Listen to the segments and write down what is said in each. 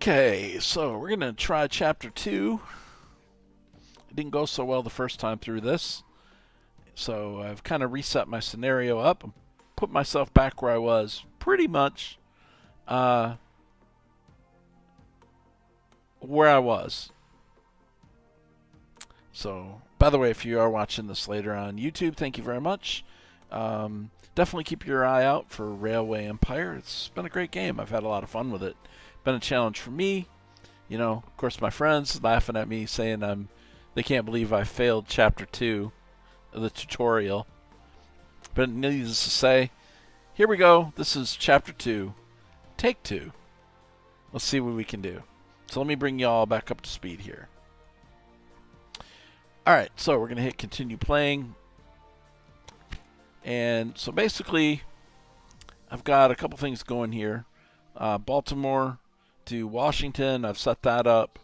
Okay, so we're going to try Chapter 2. It didn't go so well the first time through this. So I've kind of reset my scenario up and put myself back where I was pretty much where I was. So, by the way, if you are watching this later on YouTube, thank you very much. Definitely keep your eye out for Railway Empire. It's been a great game. I've had a lot of fun with it. Been a challenge for me. You know, of course, my friends laughing at me saying they can't believe I failed Chapter 2 of the tutorial. But needless to say, here we go. This is Chapter 2, Take 2. Let's see what we can do. So let me bring you all back up to speed here. Alright, so we're going to hit continue playing. And so basically, I've got a couple things going here. Baltimore to Washington, I've set that up.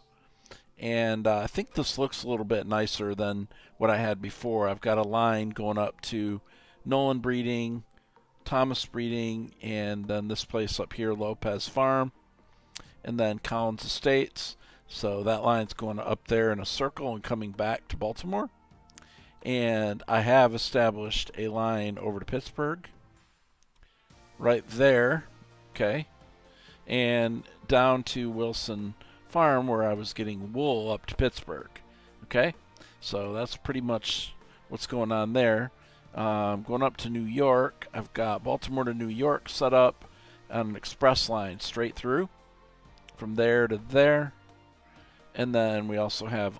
And I think this looks a little bit nicer than what I had before. I've got a line going up to Nolan Breeding, Thomas Breeding, and then this place up here, Lopez Farm, and then Collins Estates. So that line's going up there in a circle and coming back to Baltimore. And I have established a line over to Pittsburgh. Right there. Okay. And down to Wilson Farm where I was getting wool up to Pittsburgh. Okay. So that's pretty much what's going on there. Going up to New York. I've got Baltimore to New York set up on an express line straight through. From there to there. And then we also have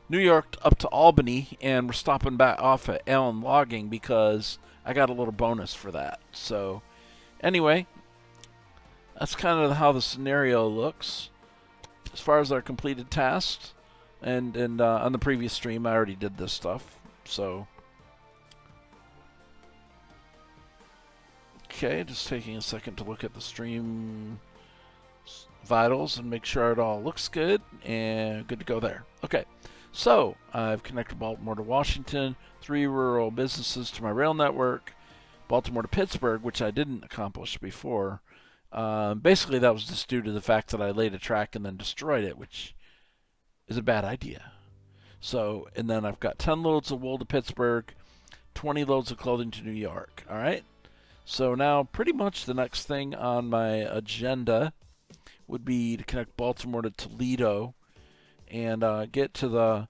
New York up to Albany, and we're stopping back off at Allen Logging because I got a little bonus for that. So anyway, that's kind of how the scenario looks as far as our completed tasks. And on the previous stream, I already did this stuff. So okay, just taking a second to look at the stream vitals and make sure it all looks good and good to go there. Okay, so I've connected Baltimore to Washington, 3 rural businesses to my rail network, Baltimore to Pittsburgh, which I didn't accomplish before. Basically, that was just due to the fact that I laid a track and then destroyed it, which is a bad idea. So, and then I've got 10 loads of wool to Pittsburgh, 20 loads of clothing to New York. All right. So now, pretty much the next thing on my agenda would be to connect Baltimore to Toledo and get to the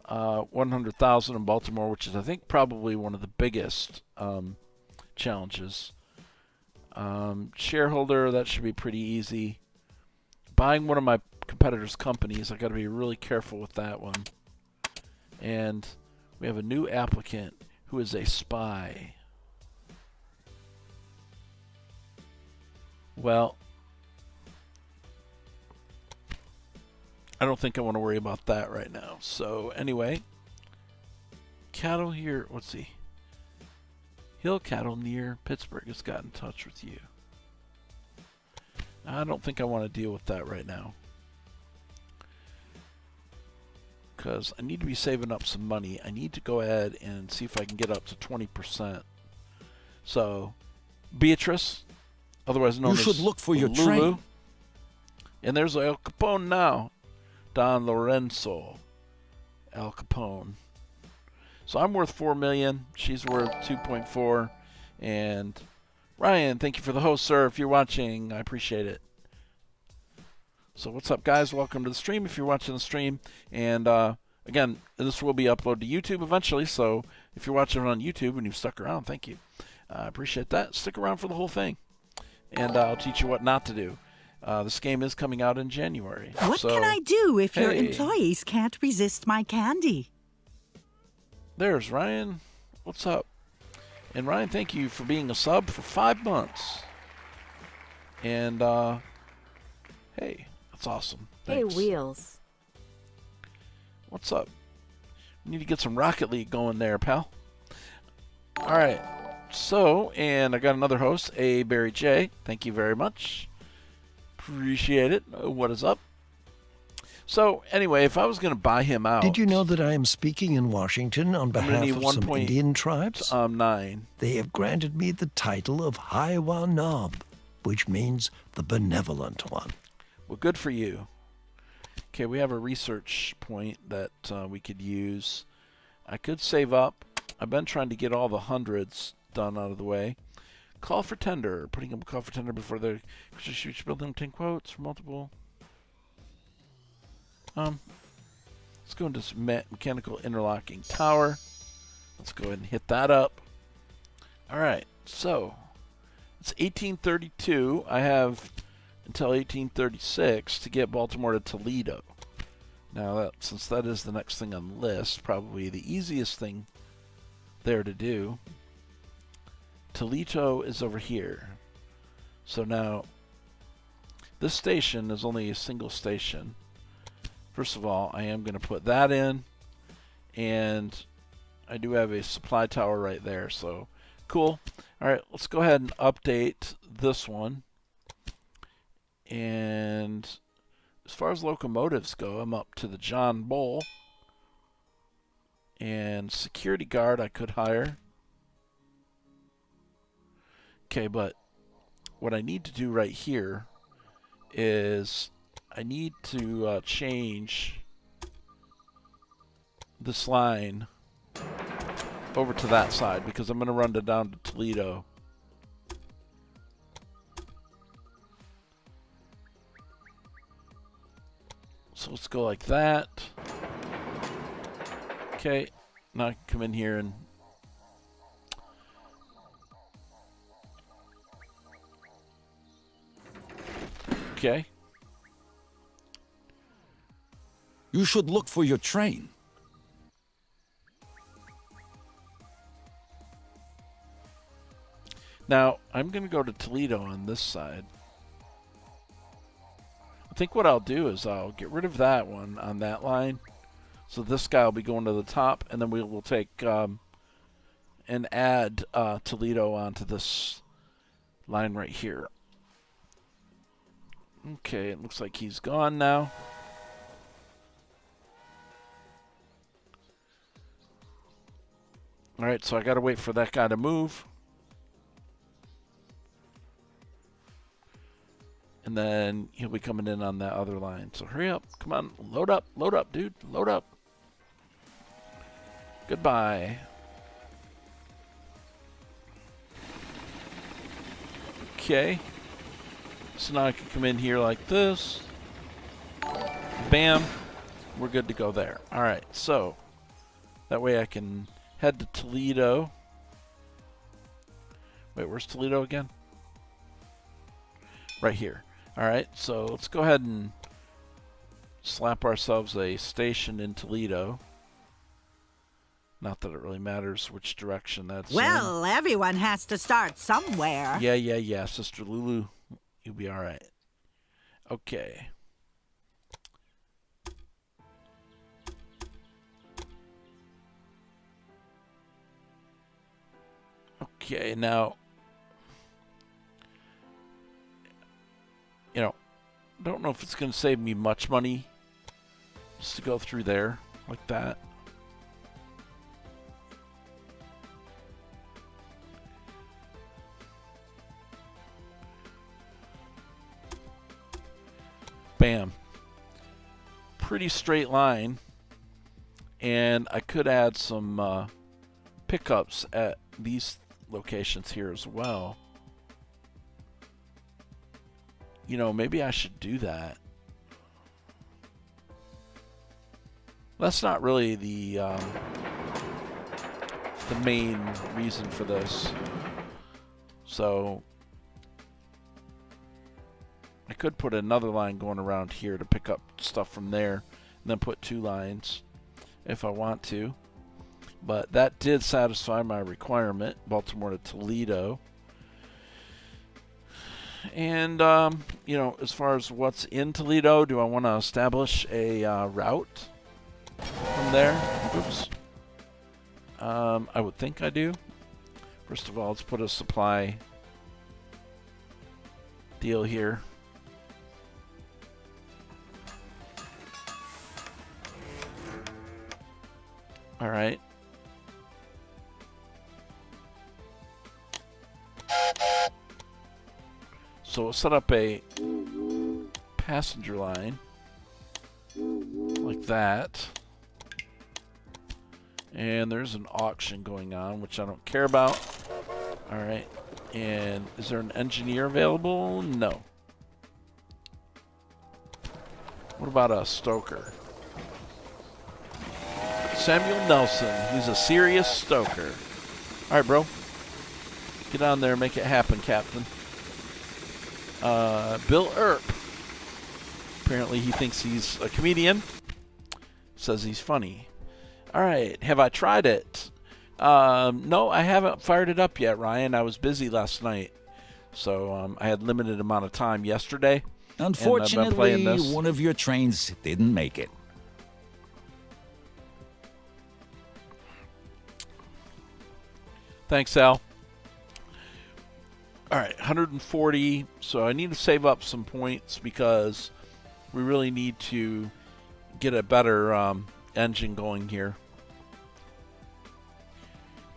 100,000 in Baltimore, which is, I think, probably one of the biggest challenges. Shareholder, that should be pretty easy. Buying one of my competitors' companies, I got to be really careful with that one. And we have a new applicant who is a spy. Well, I don't think I want to worry about that right now. So anyway, cattle here, let's see. Hill cattle near Pittsburgh has got in touch with you. I don't think I want to deal with that right now, because I need to be saving up some money. I need to go ahead and see if I can get up to 20%. So, Beatrice, otherwise known as you should look for your Lulu. train. And there's El Capone now. Don Lorenzo Al Capone. So I'm worth $4 million. She's worth 2.4. And Ryan, thank you for the host, sir. If you're watching, I appreciate it. So what's up, guys? Welcome to the stream if you're watching the stream. And again, this will be uploaded to YouTube eventually. So if you're watching it on YouTube and you've stuck around, thank you. I appreciate that. Stick around for the whole thing. And I'll teach you what not to do. This game is coming out in January. What can I do if your Hey. employees can't resist my candy? There's Ryan. What's up? And Ryan, thank you for being a sub for 5 months. And hey, that's awesome. Thanks. Hey, Wheels. What's up? We need to get some Rocket League going there, pal. All right. So, and I got another host, A. Barry J. Thank you very much. Appreciate it. What is up? So, anyway, if I was going to buy him out... Did you know that I am speaking in Washington on gonna behalf need of some 1 Indian tribes? 9. They have granted me the title of Haiwa Nob, which means the benevolent one. Well, good for you. Okay, we have a research point that we could use. I could save up. I've been trying to get all the hundreds done out of the way. Call for tender. Putting up a call for tender before the building 10 quotes for multiple. Let's go into mechanical interlocking tower. Let's go ahead and hit that up. All right, so it's 1832. I have until 1836 to get Baltimore to Toledo. Now, since that is the next thing on the list, probably the easiest thing there to do. Toledo is over here. So now, this station is only a single station. First of all, I am going to put that in, and I do have a supply tower right there, so cool. All right, let's go ahead and update this one. And as far as locomotives go, I'm up to the John Bull. And security guard I could hire. Okay, but what I need to do right here is I need to change this line over to that side because I'm going to run it down to Toledo. So let's go like that. Okay, now I can come in here and okay. You should look for your train. Now, I'm going to go to Toledo on this side. I think what I'll do is I'll get rid of that one on that line. So this guy will be going to the top, and then we will take and add Toledo onto this line right here. Okay, it looks like he's gone now. All right, so I got to wait for that guy to move. And then he'll be coming in on that other line. So hurry up. Come on. Load up, dude. Load up. Goodbye. Okay. So now I can come in here like this. Bam. We're good to go there. All right. So that way I can head to Toledo. Wait, where's Toledo again? Right here. All right, so let's go ahead and slap ourselves a station in Toledo. Not that it really matters which direction that's Well, everyone has to start somewhere. Yeah. Sister Lulu, you'll be all right. Okay. Okay, now, you know, don't know if it's going to save me much money just to go through there like that. Bam. Pretty straight line. And I could add some pickups at these locations here as well. You know, maybe I should do that. That's not really the main reason for this. So I could put another line going around here to pick up stuff from there, and then put two lines if I want to. But that did satisfy my requirement, Baltimore to Toledo. And, you know, as far as what's in Toledo, do I want to establish a route from there? Oops. I would think I do. First of all, let's put a supply deal here. All right. So we'll set up a passenger line. Like that. And there's an auction going on, which I don't care about. Alright. And is there an engineer available? No. What about a stoker? Samuel Nelson. He's a serious stoker. Alright, bro. Get on there and make it happen, Captain. Bill Earp. Apparently he thinks he's a comedian. Says he's funny. Alright, have I tried it? No, I haven't fired it up yet, Ryan. I was busy last night. So I had limited amount of time yesterday. Unfortunately, one of your trains didn't make it. Thanks, Al. Alright, 140. So I need to save up some points because we really need to get a better engine going here.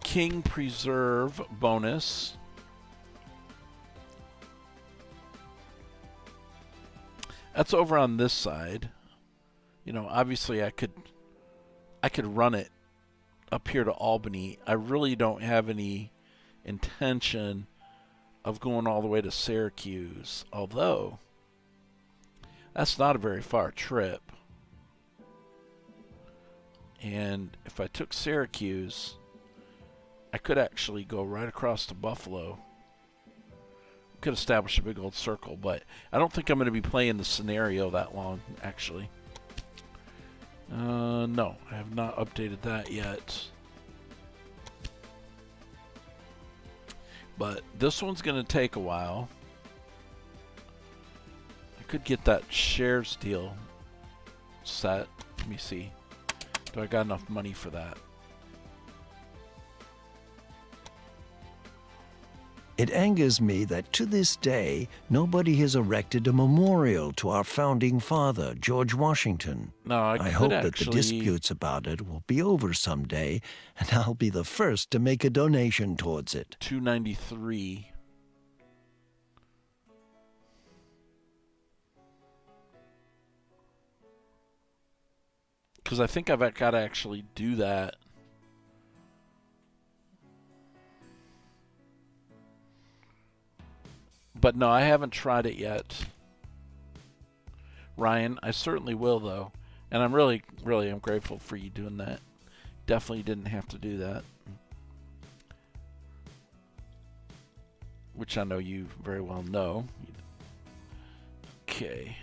King Preserve bonus. That's over on this side. You know, obviously I could run it up here to Albany. I really don't have any intention of going all the way to Syracuse, although that's not a very far trip. And if I took Syracuse, I could actually go right across to Buffalo. Could establish a big old circle, but I don't think I'm going to be playing the scenario that long, actually. No, I have not updated that yet. But this one's going to take a while. I could get that shares deal set. Let me see. Do I got enough money for that? It angers me that to this day, nobody has erected a memorial to our founding father, George Washington. No, I hope could that the actually... disputes about it will be over someday, and I'll be the first to make a donation towards it. 293. Because I think I've got to actually do that. But no, I haven't tried it yet. Ryan, I certainly will, though. And I'm really I'm grateful for you doing that. Definitely didn't have to do that. Which I know you very well know. Okay.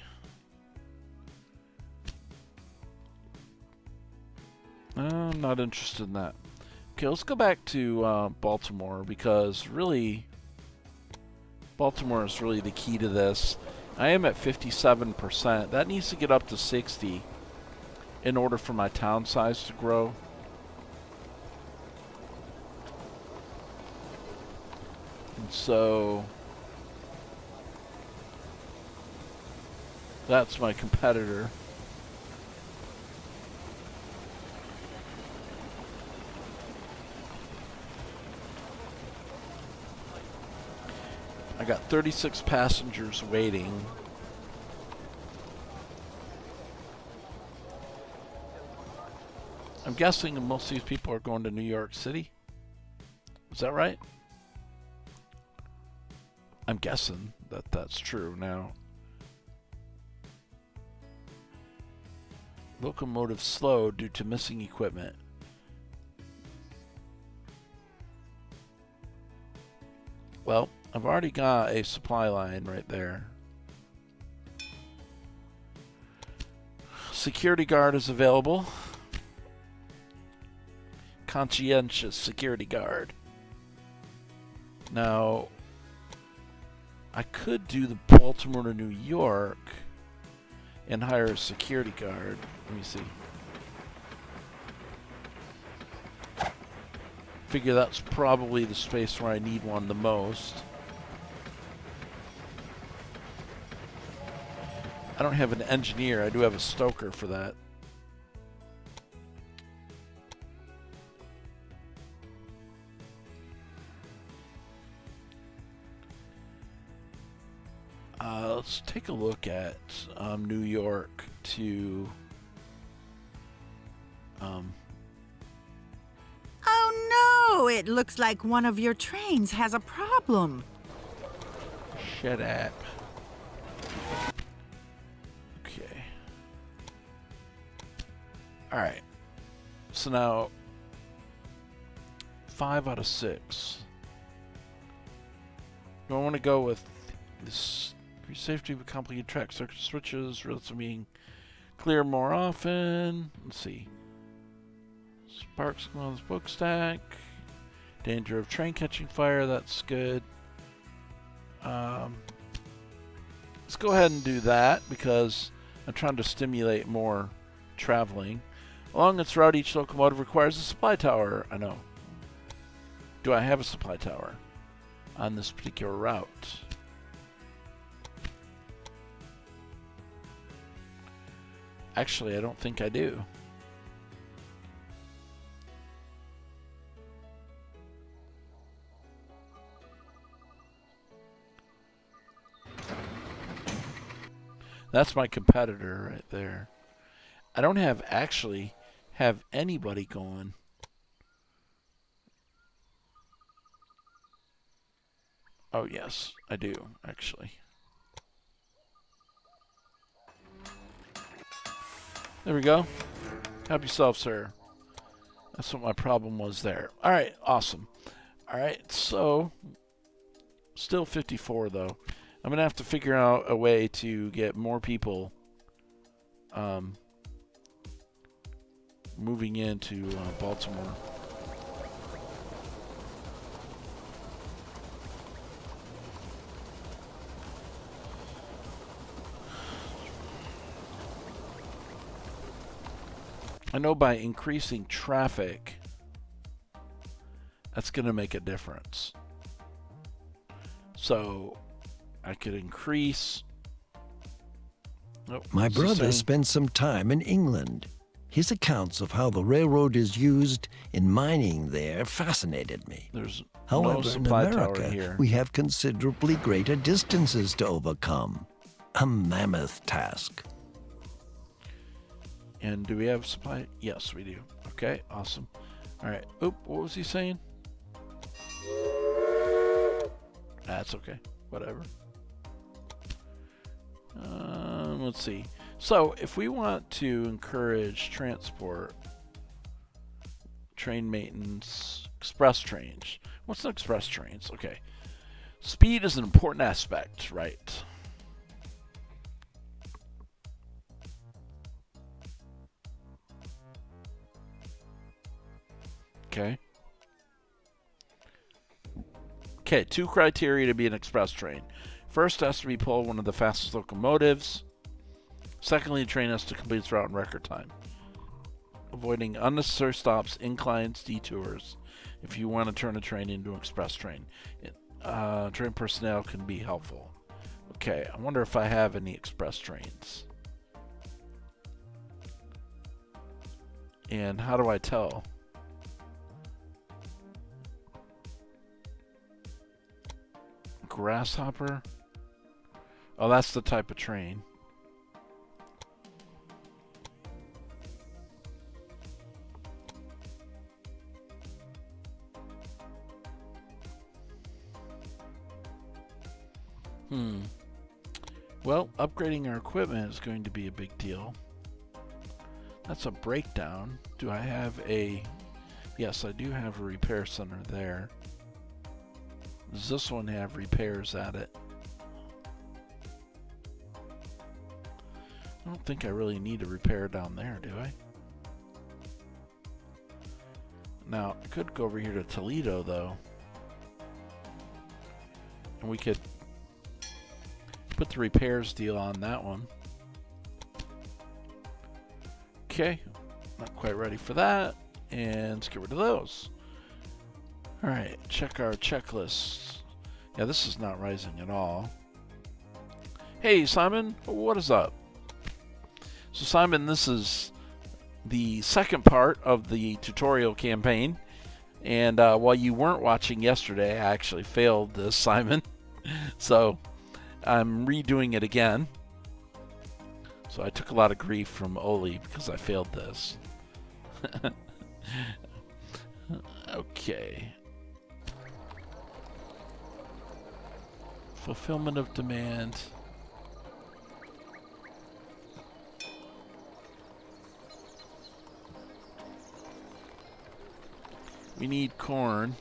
I'm not interested in that. Okay, let's go back to Baltimore, because really... Baltimore is really the key to this. I am at 57%. That needs to get up to 60 in order for my town size to grow. And so that's my competitor. I got 36 passengers waiting. I'm guessing most of these people are going to New York City. Is that right? I'm guessing that that's true now. Locomotive slow due to missing equipment. Well, I've already got a supply line right there. Security guard is available. Conscientious security guard. Now, I could do the Baltimore to New York and hire a security guard. Let me see. Figure that's probably the space where I need one the most. I don't have an engineer. I do have a stoker for that. Let's Let's take a look at New York to... Oh no! It looks like one of your trains has a problem. Shut up. Okay. Alright. So now, 5 out of 6. Do I want to go with this safety of complicated track circuit switches, relative being clear more often? Let's see. Sparks come on the smokestack. Danger of train catching fire, that's good. Let's go ahead and do that because I'm trying to stimulate more traveling. Along its route, each locomotive requires a supply tower. I know. Do I have a supply tower on this particular route? Actually, I don't think I do. That's my competitor right there. I don't actually have anybody going. Oh yes, I do, actually. There we go. Help yourself, sir. That's what my problem was there. Alright, awesome. Alright, so still 54 though. I'm going to have to figure out a way to get more people moving into Baltimore. I know by increasing traffic, that's going to make a difference. So I could increase. Oh, My brother spent some time in England. His accounts of how the railroad is used in mining there fascinated me. There's However, no in supply tower America, here. we have considerably greater distances to overcome. A mammoth task. And do we have supply? Yes, we do. Okay, awesome. All right. Oop, what was he saying? That's okay. Whatever. Let's see. So, if we want to encourage transport, train maintenance, express trains. What's an express trains? Okay. Speed is an important aspect, right? Okay. Okay, 2 criteria to be an express train. First, it has to be pulled one of the fastest locomotives. Secondly, the train has to complete its route in record time, avoiding unnecessary stops, inclines, detours. If you want to turn a train into an express train, train personnel can be helpful. Okay, I wonder if I have any express trains. And how do I tell? Grasshopper? Oh, that's the type of train. Well, upgrading our equipment is going to be a big deal. That's a breakdown. Do I have a... Yes, I do have a repair center there. Does this one have repairs at it? I don't think I really need a repair down there, do I? Now, I could go over here to Toledo, though. And we could put the repairs deal on that one. Okay, not quite ready for that. And let's get rid of those. Alright, check our checklists. Yeah, this is not rising at all. Hey, Simon, what is up? So, Simon, this is the second part of the tutorial campaign. And while you weren't watching yesterday, I actually failed this, Simon. So, I'm redoing it again. So I took a lot of grief from Oli because I failed this. Okay. Fulfillment of demand. We need corn.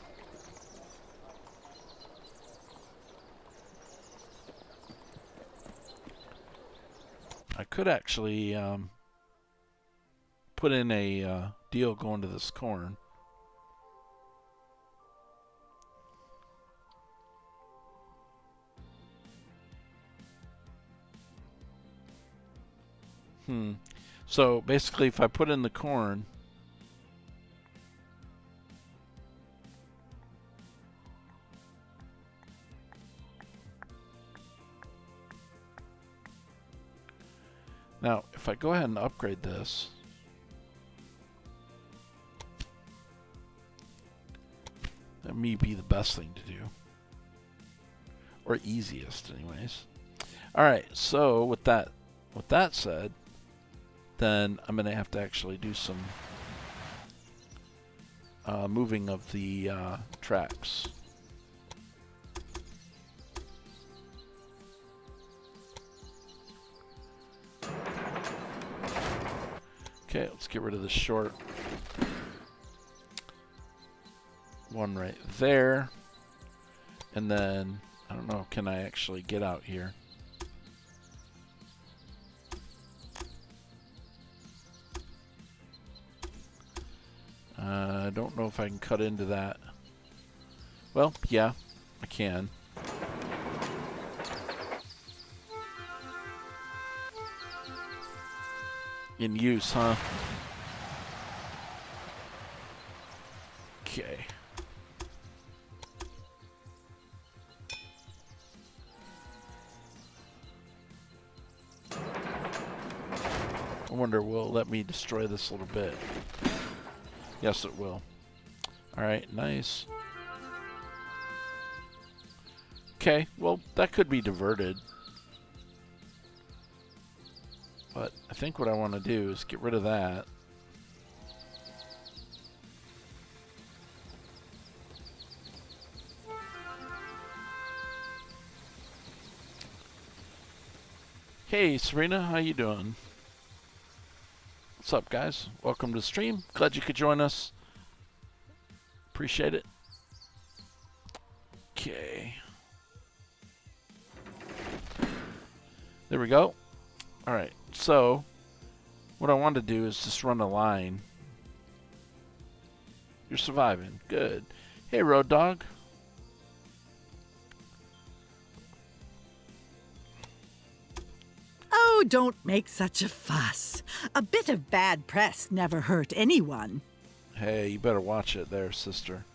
I could actually put in a deal going to this corn. So basically, if I put in the corn, now if I go ahead and upgrade this, that may be the best thing to do, or easiest, anyways. All right. So with that said, then I'm going to have to actually do some moving of the tracks. Okay, let's get rid of the short one right there. And then, I don't know, can I actually get out here? I don't know if I can cut into that. Well, yeah, I can. In use, huh? Okay. I wonder, will it let me destroy this a little bit? Yes, it will. Alright, nice. Okay, well, that could be diverted. But I think what I want to do is get rid of that. Hey, Serena, how you doing? What's up, guys? Welcome to the stream. Glad you could join us. Appreciate it. Okay. There we go. All right. So, what I want to do is just run a line. You're surviving. Good. Hey, Road Dog. Oh, don't make such a fuss. A bit of bad press never hurt anyone. Hey, you better watch it there, sister.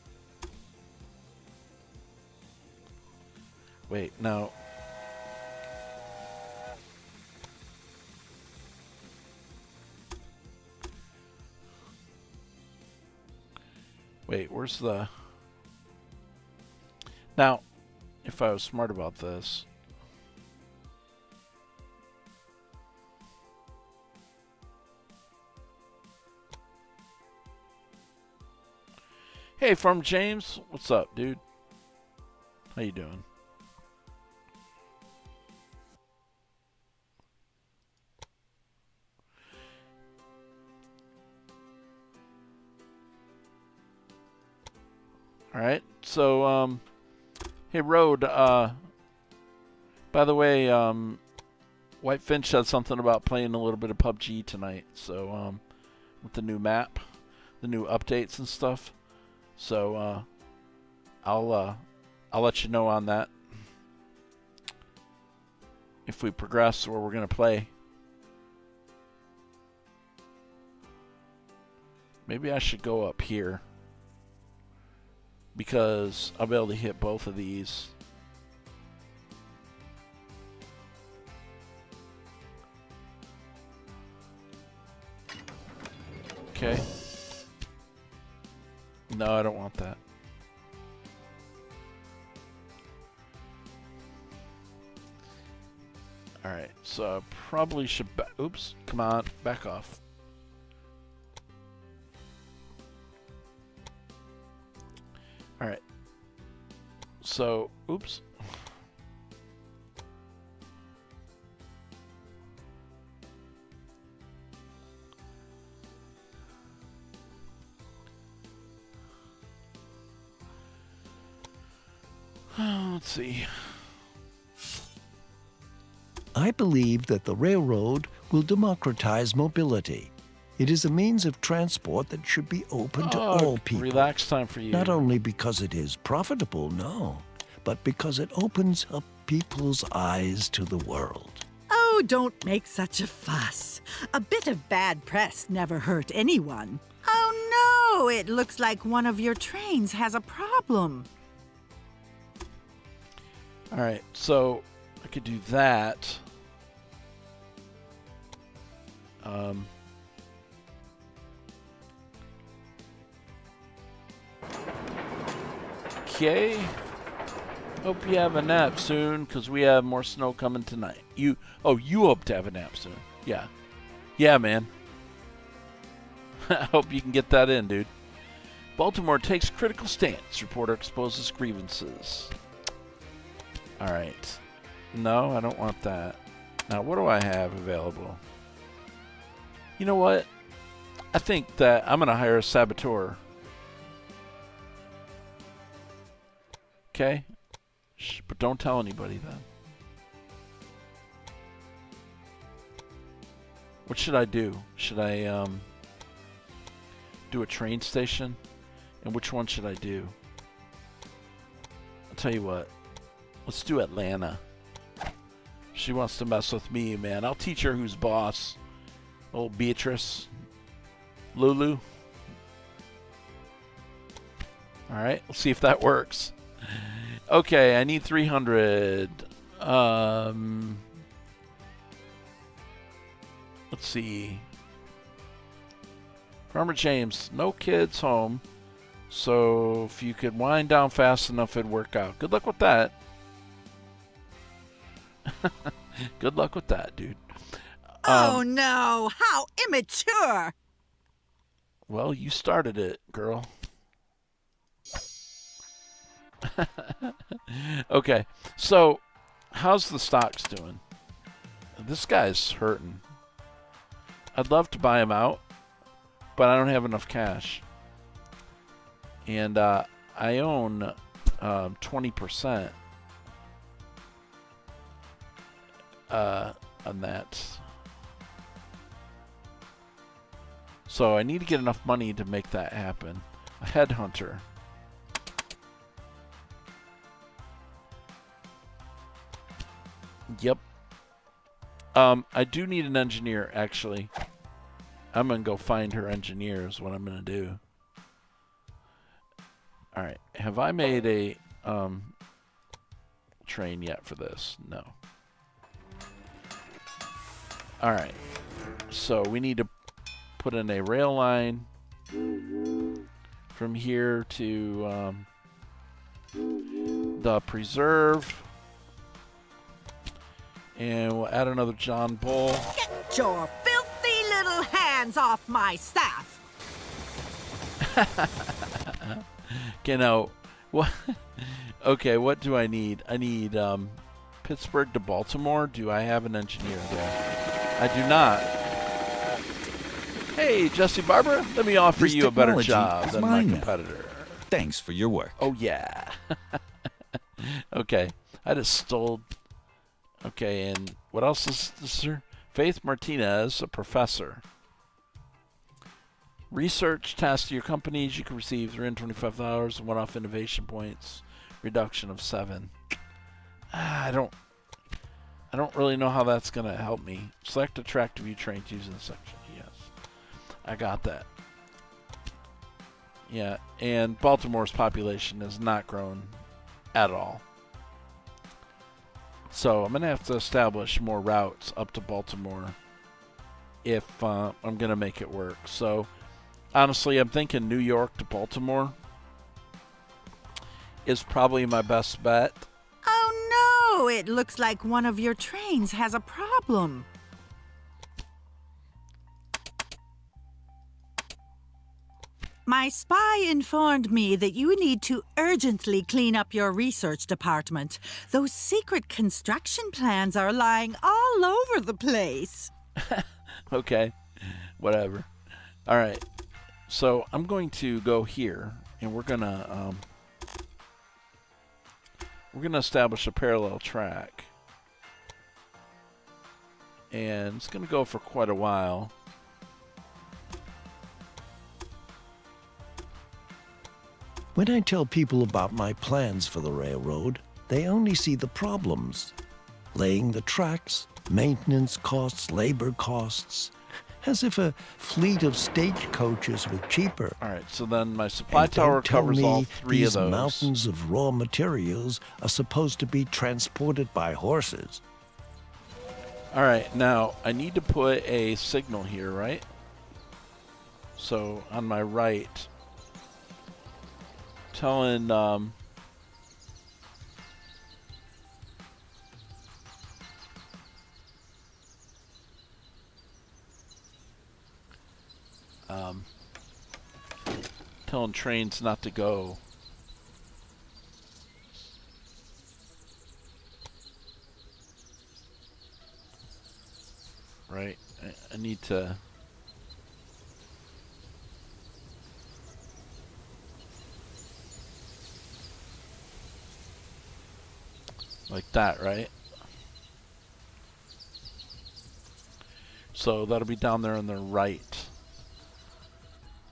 Wait, no. Wait, where's the... Now, if I was smart about this... Hey, Farm James. What's up, dude? How you doing? All right. So, hey, Road. By the way, White Finch said something about playing a little bit of PUBG tonight. So, with the new map, the new updates and stuff. So, I'll let you know on that if we progress or we're gonna play. Maybe I should go up here because I'll be able to hit both of these. Okay. No, I don't want that. So I probably should... Oops. Come on. Back off. Alright. So, oops. Let's see. I believe that the railroad will democratize mobility. It is a means of transport that should be open to all people. Relax time for you. Not only because it is profitable, no, but because it opens up people's eyes to the world. Oh, don't make such a fuss. A bit of bad press never hurt anyone. Oh no, it looks like one of your trains has a problem. All right, so I could do that. Okay. Hope you have a nap soon, because we have more snow coming tonight. You hope to have a nap soon. Yeah. Yeah, man. I hope you can get that in, dude. Baltimore takes critical stance. Reporter exposes grievances. All right. No, I don't want that. Now, what do I have available? You know what? I think that I'm going to hire a saboteur. Okay? Shh, but don't tell anybody then. What should I do? Should I do a train station? And which one should I do? I'll tell you what. Let's do Atlanta. She wants to mess with me, man. I'll teach her who's boss. Old Beatrice. Lulu. Alright, let's see if that works. Okay, I need 300. Let's see. Farmer James, no kids home. So if you could wind down fast enough, it'd work out. Good luck with that. Good luck with that, dude. Oh no, how immature! Well, you started it, girl. Okay, so how's the stocks doing? This guy's hurting. I'd love to buy him out, but I don't have enough cash. And I own 20% on that. So I need to get enough money to make that happen. A headhunter. Yep. I do need an engineer, actually. I'm going to go find her engineer is what I'm going to do. Alright. Have I made a train yet for this? No. Alright. So we need to put in a rail line from here to the preserve. And we'll add another John Bull. Get your filthy little hands off my staff! You know, what? Okay, what do I need? I need Pittsburgh to Baltimore. Do I have an engineer there? I do not. Hey, Jesse Barber, let me offer you a better job than my competitor. Thanks for your work. Oh, yeah. Okay, I just stole... Okay, and what else is this, sir? Faith Martinez, a professor. Research tasks to your companies. You can receive $325 and one-off innovation points. Reduction of 7. I don't really know how that's going to help me. Select attractive view trains using the section. Yes. I got that. Yeah, and Baltimore's population has not grown at all. So I'm going to have to establish more routes up to Baltimore if I'm going to make it work. So honestly, I'm thinking New York to Baltimore is probably my best bet. Oh no, it looks like one of your trains has a problem. My spy informed me that you need to urgently clean up your research department. Those secret construction plans are lying all over the place. Okay, whatever. All right, so I'm going to go here, and we're gonna establish a parallel track, and it's gonna go for quite a while. When I tell people about my plans for the railroad, they only see the problems. Laying the tracks, maintenance costs, labor costs. As if a fleet of stagecoaches were cheaper. All right, so then my supply And tower don't tell covers me all three of these those. mountains of raw materials are supposed to be transported by horses. All right, now I need to put a signal here, right? So on my right, telling telling trains not to go. Right, I need to. Like that, right? So that'll be down there on the right.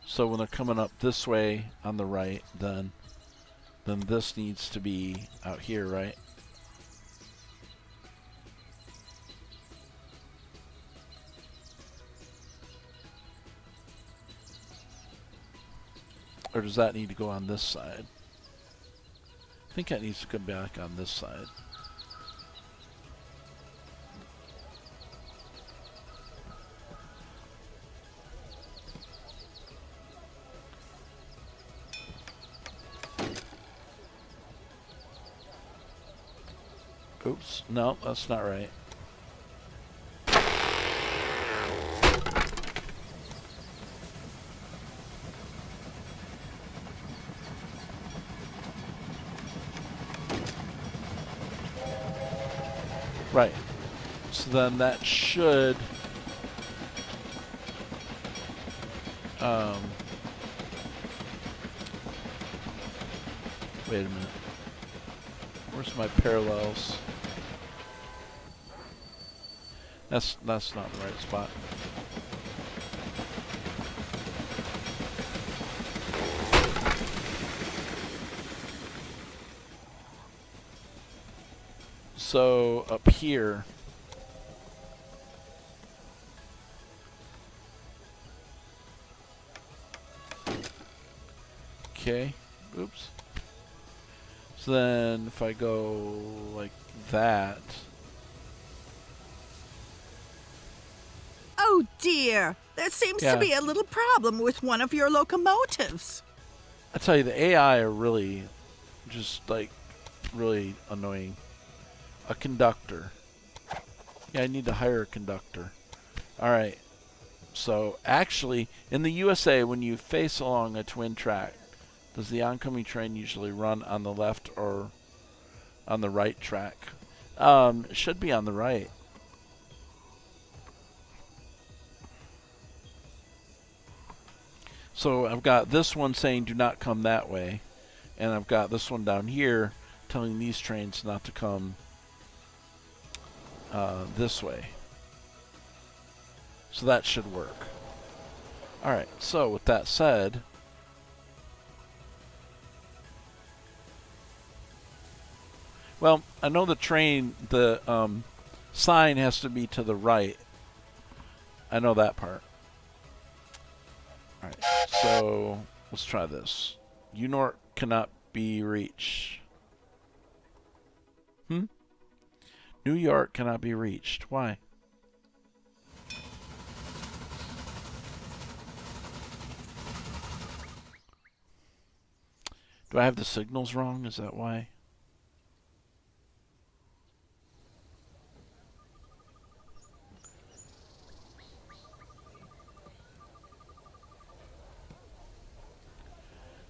So when they're coming up this way on the right, then this needs to be out here, right? Or does that need to go on this side? I think that needs to come back on this side. Oops, no, that's not right. Right. So then that should wait a minute. Where's my parallels? That's not the right spot. So up here, okay, oops. So then if I go like that, Oh dear, there seems Yeah. to be a little problem with one of your locomotives. I tell you, the AI are really just like really annoying. A conductor. Yeah, I need to hire a conductor. Alright. So actually, in the USA, when you face along a twin track, does the oncoming train usually run on the left or on the right track? It should be on the right. So I've got this one saying do not come that way, and I've got this one down here telling these trains not to come this way. So that should work. Alright, so with that said, well, I know the train, the sign has to be to the right. I know that part. Alright, so let's try this. Unort cannot be reached. New York cannot be reached. Why? Do I have the signals wrong? Is that why?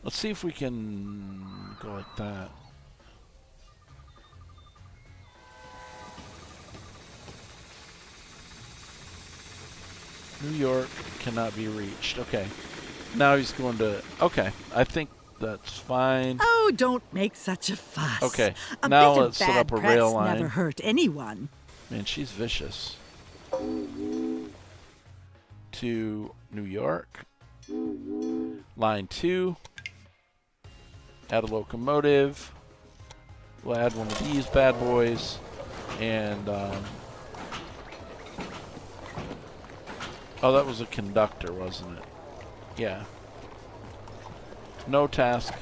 Let's see if we can go like that. New York cannot be reached. Okay. Now he's going to... Okay. I think that's fine. Oh, don't make such a fuss. Okay. A Now bit let's of set bad up a press rail line. never hurt anyone. Man, she's vicious. To New York. Line 2. Add a locomotive. We'll add one of these bad boys. And, oh, that was a conductor, wasn't it? Yeah. No task.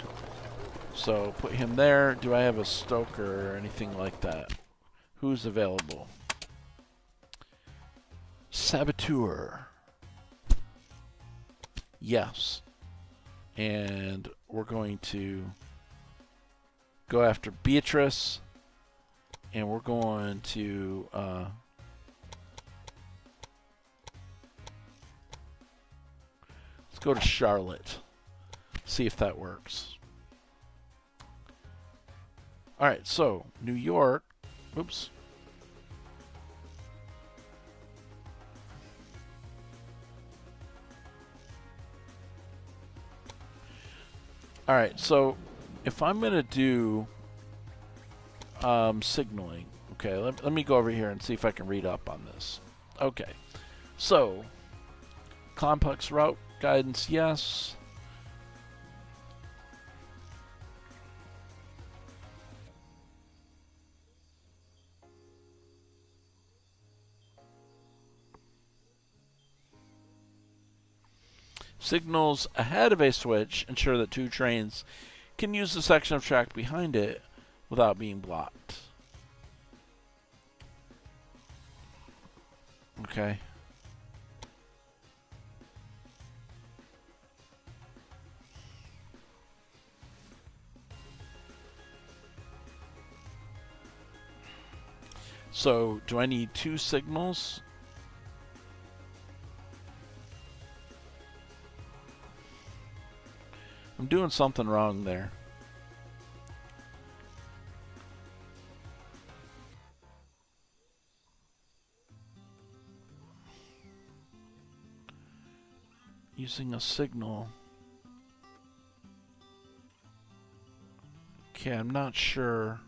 So, put him there. Do I have a stoker or anything like that? Who's available? Saboteur. Yes. And we're going to go after Beatrice. And we're going to... let's go to Charlotte. See if that works. Alright, so, New York... Oops. Alright, so if I'm going to do signaling, okay, let me go over here and see if I can read up on this. Okay, so complex route guidance, yes. Signals ahead of a switch ensure that two trains can use the section of track behind it without being blocked. Okay. So, do I need two signals? I'm doing something wrong there. Using a signal. Okay, I'm not sure.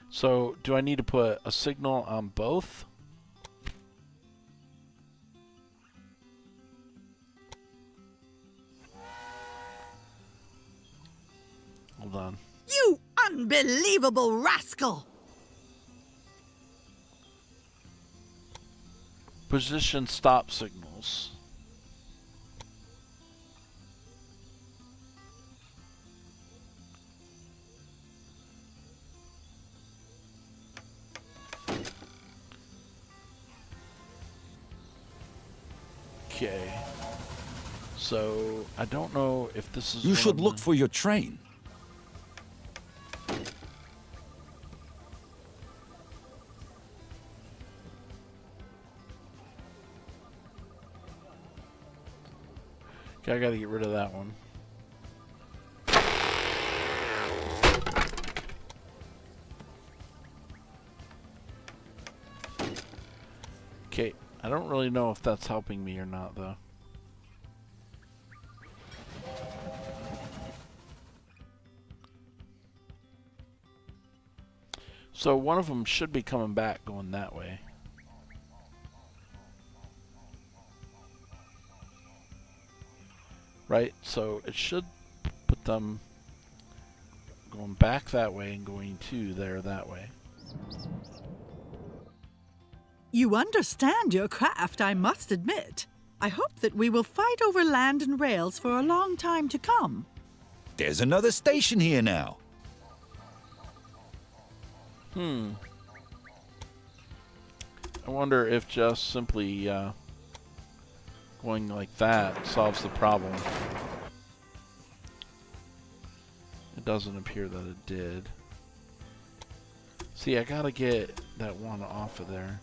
So, do I need to put a signal on both? Hold on. You unbelievable rascal! Position stop signals. Okay. So, I don't know if this is... You should look for your train. Okay, I gotta get rid of that one. Okay, I don't really know if that's helping me or not, though. So one of them should be coming back going that way. Right, so it should put them going back that way and going to there that way. You understand your craft, I must admit. I hope that we will fight over land and rails for a long time to come. There's another station here now. I wonder if just simply going like that solves the problem. It doesn't appear that it did. See, I gotta get that one off of there.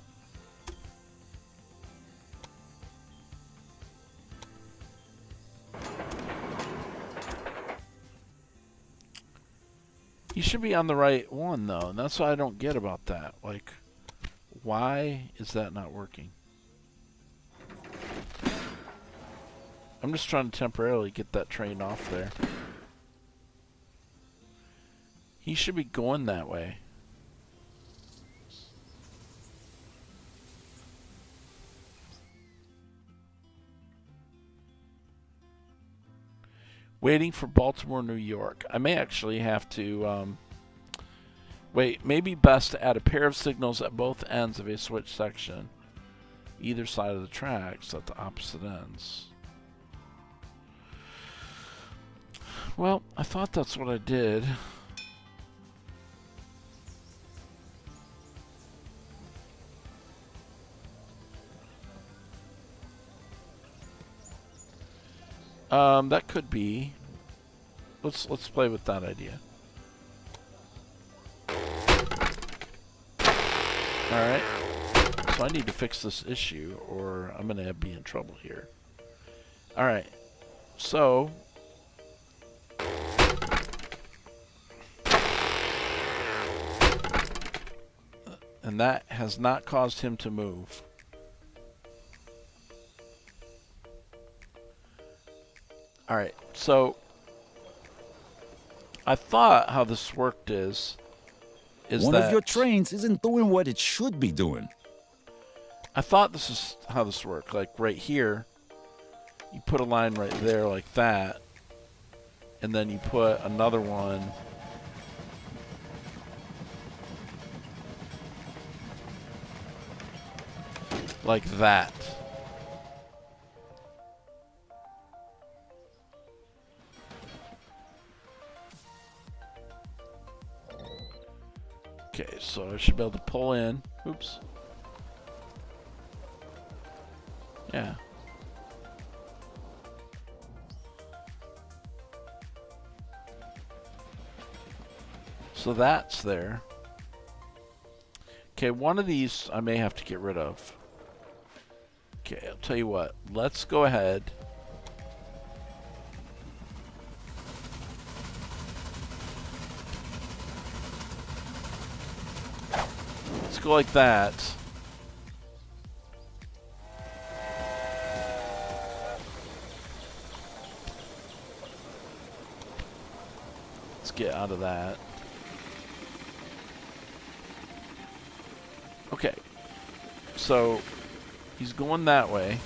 He should be on the right one, though, and that's what I don't get about that. Like, why is that not working? I'm just trying to temporarily get that train off there. He should be going that way. Waiting for Baltimore, New York. I may actually have to, wait, maybe best to add a pair of signals at both ends of a switch section. Either side of the tracks at the opposite ends. Well, I thought that's what I did. That could be. Let's play with that idea. Alright. So I need to fix this issue or I'm gonna be in trouble here. Alright. So and that has not caused him to move. Alright, so I thought how this worked is One that of your trains isn't doing what it should be doing. I thought this is how this worked. Like right here, you put a line right there like that, and then you put another one like that. Okay, so I should be able to pull in. Oops. Yeah. So that's there. Okay, one of these I may have to get rid of. Okay, I'll tell you what. Let's go ahead. Let's go like that. Let's get out of that. Okay. So he's going that way.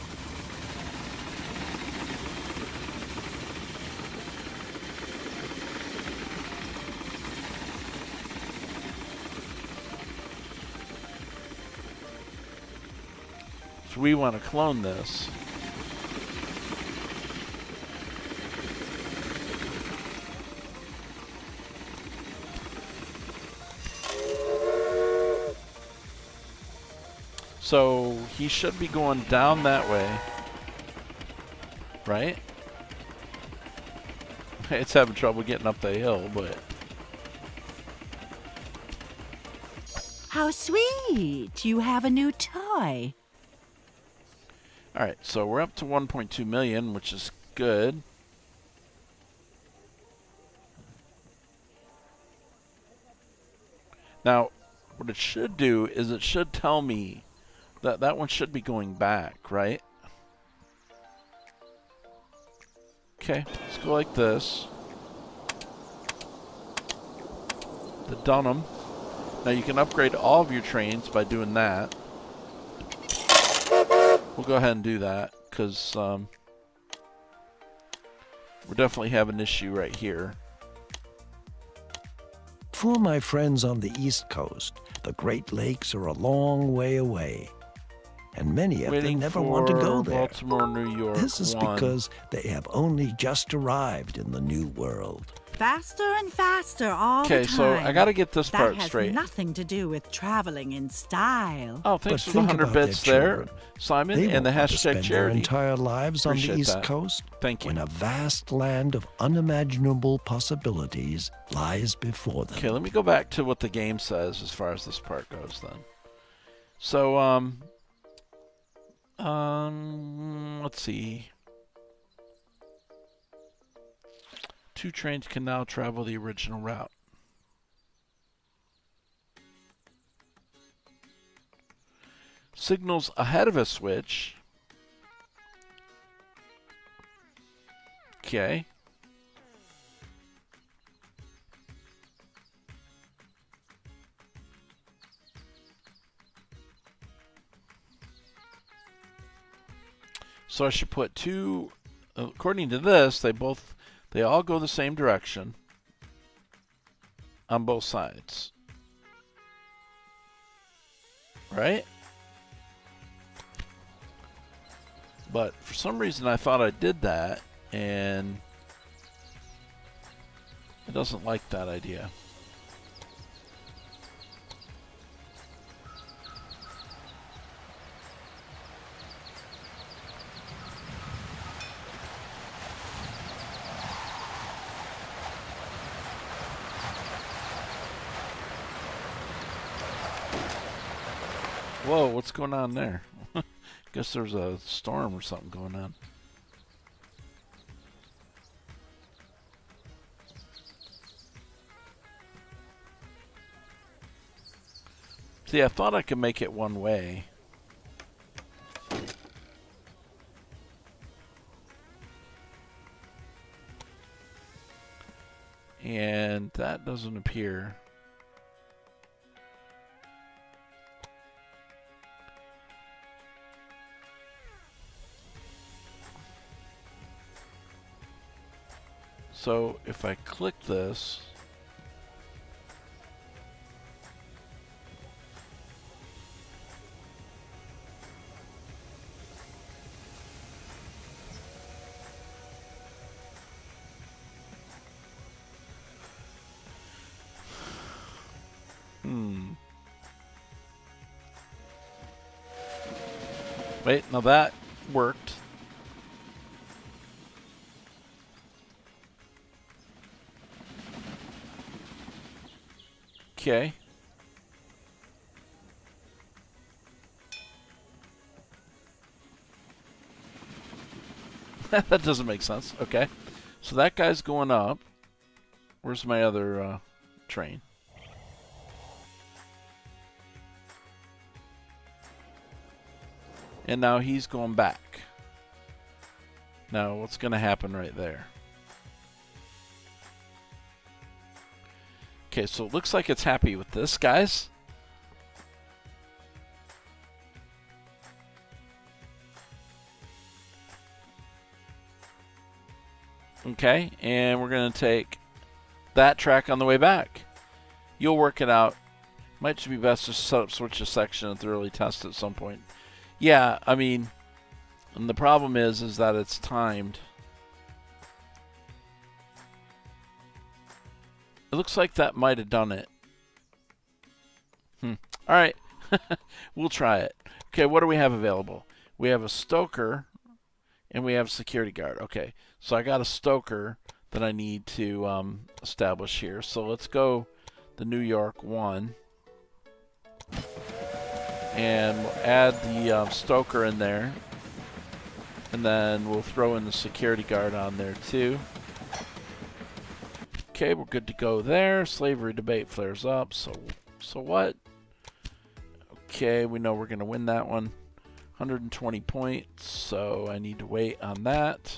So we want to clone this. So he should be going down that way, right? It's having trouble getting up the hill, but... How sweet! You have a new toy. Alright, so we're up to 1.2 million, which is good. Now, what it should do is it should tell me that that one should be going back, right? Okay, let's go like this. The Dunham. Now you can upgrade all of your trains by doing that. We'll go ahead and do that, because we're definitely having an issue right here. For my friends on the East Coast, the Great Lakes are a long way away, and many of them never want to go there. Baltimore, New York. This is because they have only just arrived in the new world. Faster and faster all the time. Okay, so I got to get this part That straight. has nothing to do with traveling in style. Oh, thanks But for the think 100 about bits their there, children. Simon, They and the won't want to hashtag spend their charity. entire lives on the Appreciate East that. Coast Thank you. when a vast land of unimaginable possibilities lies before them. Okay, let me go back to what the game says as far as this part goes then. So, let's see. 2 trains can now travel the original route. Signals ahead of a switch. Okay. So I should put two, according to this, they all go the same direction on both sides. Right? But for some reason I thought I did that, and it doesn't like that idea. Whoa, what's going on there? Guess there's a storm or something going on. See, I thought I could make it one way. And that doesn't appear. So if I click this, wait, now that worked. Okay. That doesn't make sense. Okay. So that guy's going up. Where's my other train? And now he's going back. Now what's going to happen right there? Okay, so it looks like it's happy with this, guys. Okay, and we're going to take that track on the way back. You'll work it out. Might just be best to set up switch a section and thoroughly test at some point. Yeah, I mean, and the problem is that it's timed. It looks like that might have done it. All right, we'll try it. Okay, what do we have available? We have a stoker, and we have a security guard. Okay, so I got a stoker that I need to establish here. So let's go the New York one. And we'll add the stoker in there. And then we'll throw in the security guard on there too. Okay, we're good to go there. Slavery debate flares up. So what? Okay, we know we're going to win that one. 120 points, so I need to wait on that.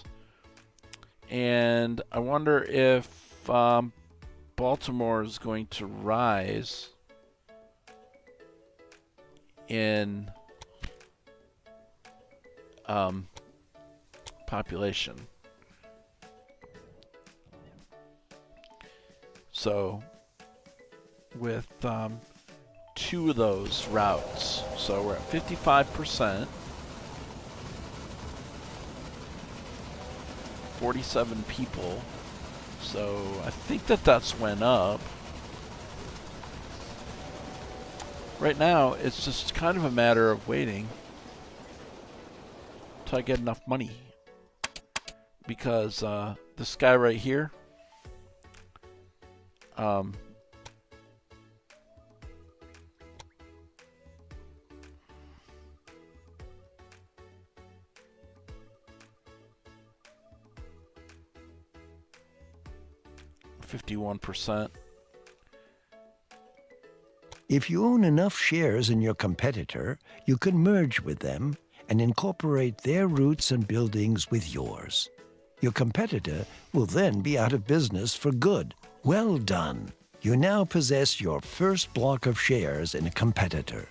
And I wonder if Baltimore is going to rise in population. So with two of those routes, so we're at 55%, 47 people. So I think that's went up. Right now, it's just kind of a matter of waiting till I get enough money. Because this guy right here, 51%. If you own enough shares in your competitor, you can merge with them and incorporate their routes and buildings with yours. Your competitor will then be out of business for good. Well done. You now possess your first block of shares in a competitor.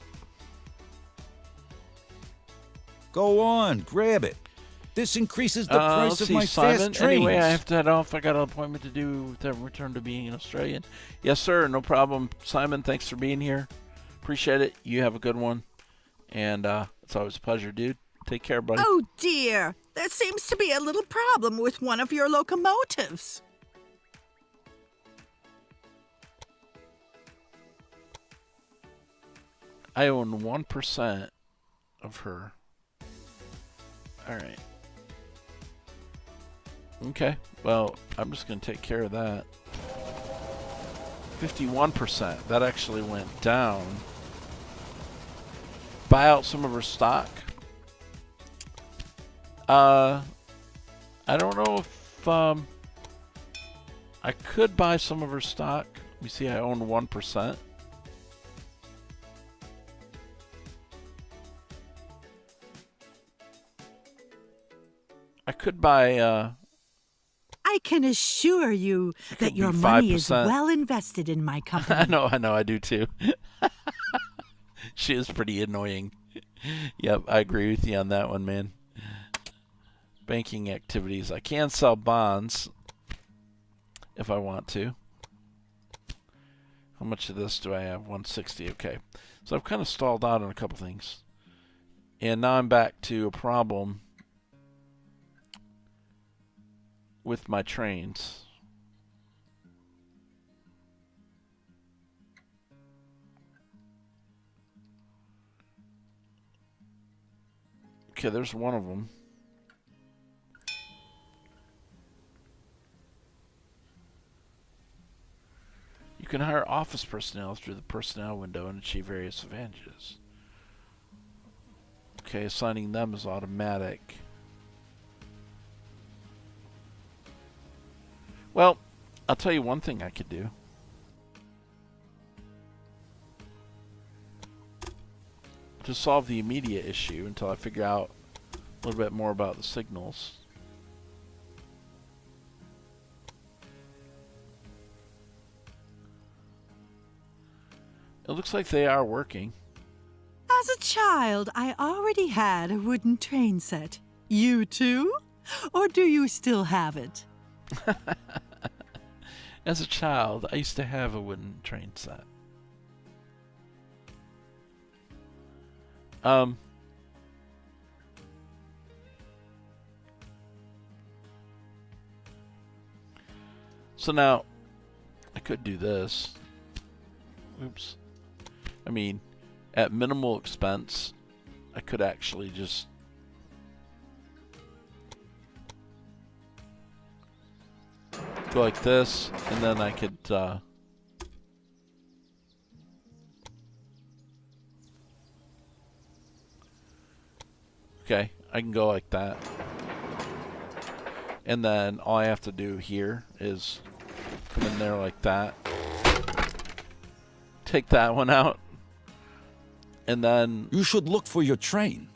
Go on, grab it. This increases the price let's of see, my Simon. fast trains. Anyway, I have to head off. I got an appointment to do to return to being an Australian. Yes, sir. No problem. Simon, thanks for being here. Appreciate it. You have a good one. And it's always a pleasure, dude. Take care, buddy. Oh, dear. There seems to be a little problem with one of your locomotives. I own 1% of her. All right. Okay. Well, I'm just going to take care of that. 51%. That actually went down. Buy out some of her stock. I don't know if I could buy some of her stock. Let me see. I own 1%. I could buy. I can assure you that be your money is 5%. well invested in my company. I know, I do too. She is pretty annoying. Yep, I agree with you on that one, man. Banking activities. I can sell bonds if I want to. How much of this do I have? 160. Okay. So I've kind of stalled out on a couple things. And now I'm back to a problem with my trains. Okay, there's one of them. You can hire office personnel through the personnel window and achieve various advantages. Okay, assigning them is automatic. Well, I'll tell you one thing I could do. To solve the immediate issue until I figure out a little bit more about the signals. It looks like they are working. As a child, I already had a wooden train set. You too? Or do you still have it? As a child, I used to have a wooden train set. So now, I could do this. Oops. I mean, at minimal expense, I could actually just go like this, and then I could okay, I can go like that. And then all I have to do here is come in there like that. Take that one out. And then You should look for your train.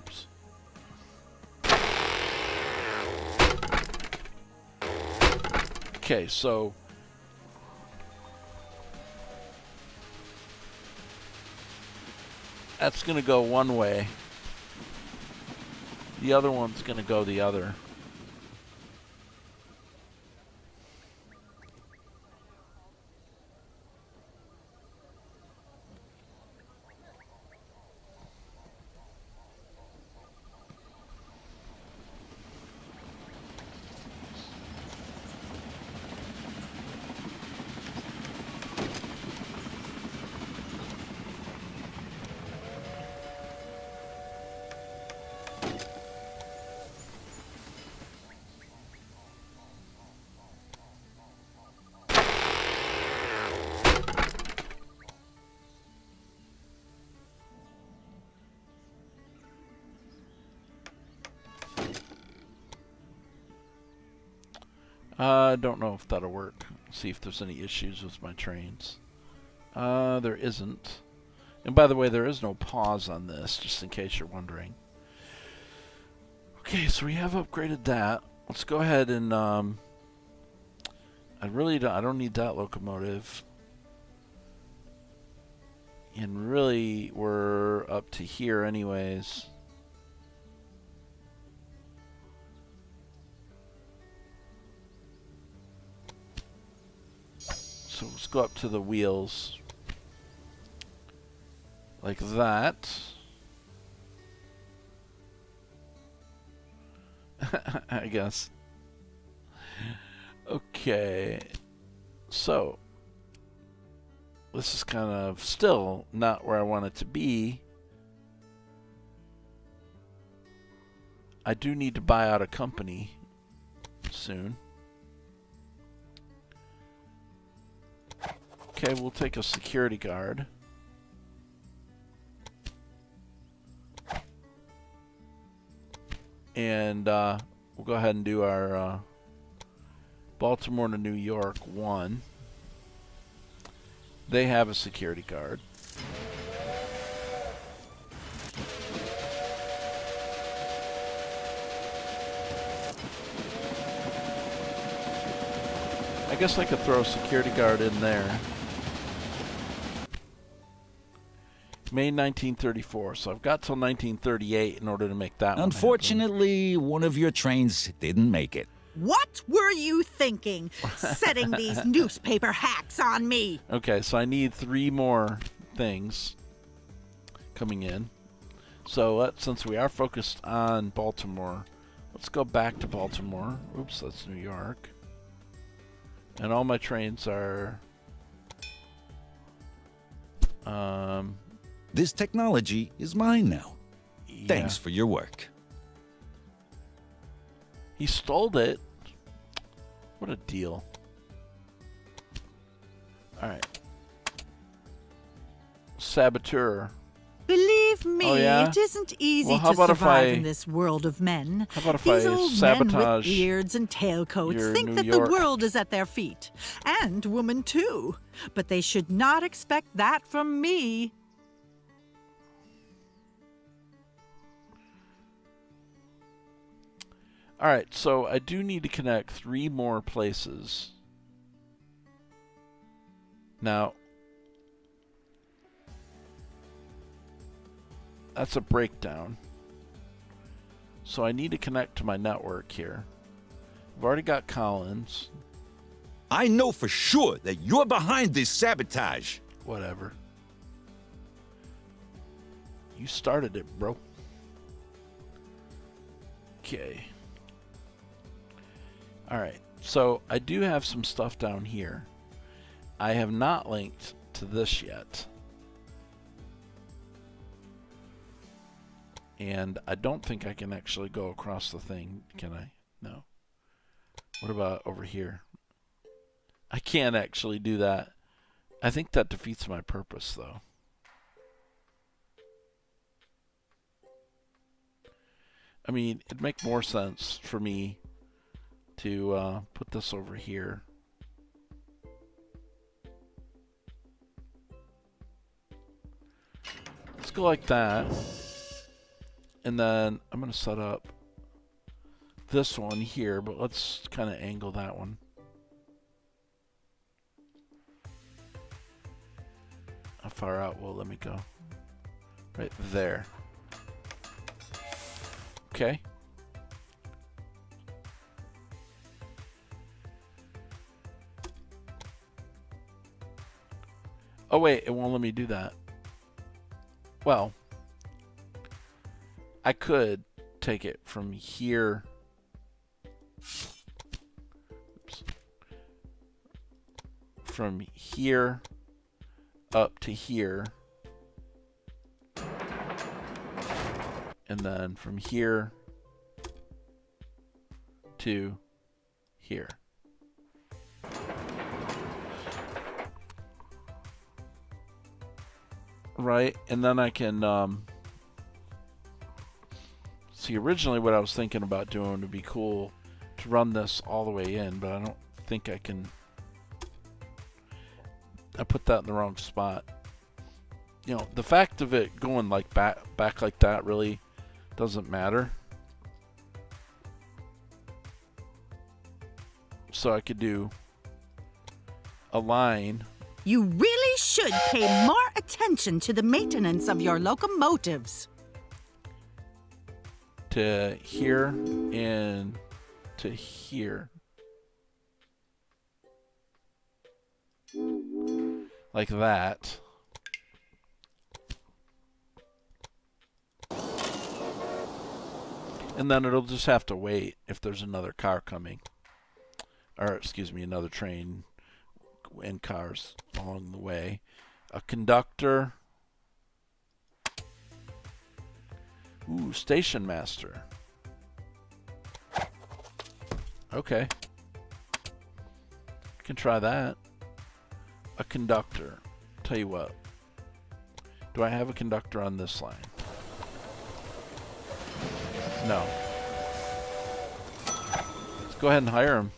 oops. Okay, so that's going to go one way. The other one's going to go the other. I don't know if that'll work. See if there's any issues with my trains. There isn't. And by the way, there is no pause on this, just in case you're wondering. Okay, so we have upgraded that. Let's go ahead and I don't need that locomotive. And really, we're up to here anyways. So let's go up to the wheels. Like that. I guess. Okay. So this is kind of still not where I want it to be. I do need to buy out a company soon. Okay, we'll take a security guard. And we'll go ahead and do our Baltimore to New York 1. They have a security guard. I guess I could throw a security guard in there. May 1934, so I've got till 1938 in order to make that one Unfortunately, one of your trains didn't make it. What were you thinking, setting these newspaper hacks on me? Okay, so I need 3 more things coming in. So since we are focused on Baltimore, let's go back to Baltimore. Oops, that's New York. And all my trains are... This technology is mine now. yeah. Thanks for your work. He stole it. What a deal. Alright. Saboteur. Believe me, Oh, yeah? it isn't easy Well, how to about if survive I- in this world of men. How about if These I old men sabotage with beards and tailcoats your think New that York- the world is at their feet. And women too. But they should not expect that from me. Alright, so I do need to connect 3 more places. Now, that's a breakdown. So I need to connect to my network here. I've already got Collins. I know for sure that you're behind this sabotage. Whatever. You started it, bro. Okay. Alright, so I do have some stuff down here. I have not linked to this yet. And I don't think I can actually go across the thing, can I? No. What about over here? I can't actually do that. I think that defeats my purpose, though. I mean, it'd make more sense for me to put this over here. Let's go like that. And then I'm going to set up this one here, but let's kind of angle that one. How far out will it let me go? Right there. Okay. Oh wait, it won't let me do that. Well, I could take it from here. Oops. From here up to here. And then from here to here. Right, and then I can see, originally what I was thinking about doing would be cool to run this all the way in, but I don't think I can. I put that in the wrong spot. You know, the fact of it going like back like that really doesn't matter. So I could do a line. You really should pay more attention to the maintenance of your locomotives. To here and to here. Like that. And then it'll just have to wait if there's another car coming. Or, excuse me, another train and cars along the way. A conductor. Ooh, station master. Okay. I can try that. A conductor. Tell you what. Do I have a conductor on this line? No. Let's go ahead and hire him.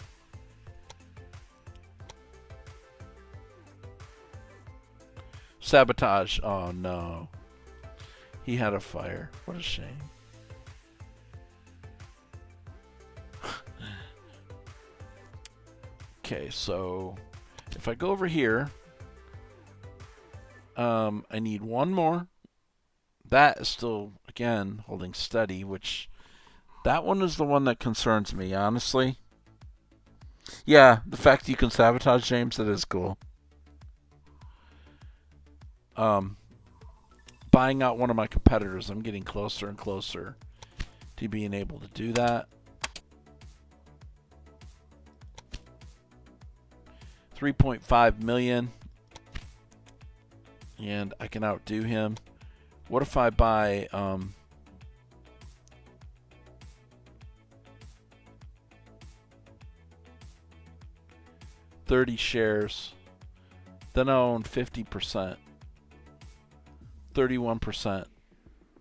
Sabotage. Oh no. He had a fire. What a shame. Okay, so if I go over here, I need one more. That is still, again, holding steady, which that one is the one that concerns me, honestly. Yeah, the fact that you can sabotage, James, that is cool. Buying out one of my competitors, I'm getting closer and closer to being able to do that. 3.5 million. And I can outdo him. What if I buy 30 shares? Then I own 50%. 31%.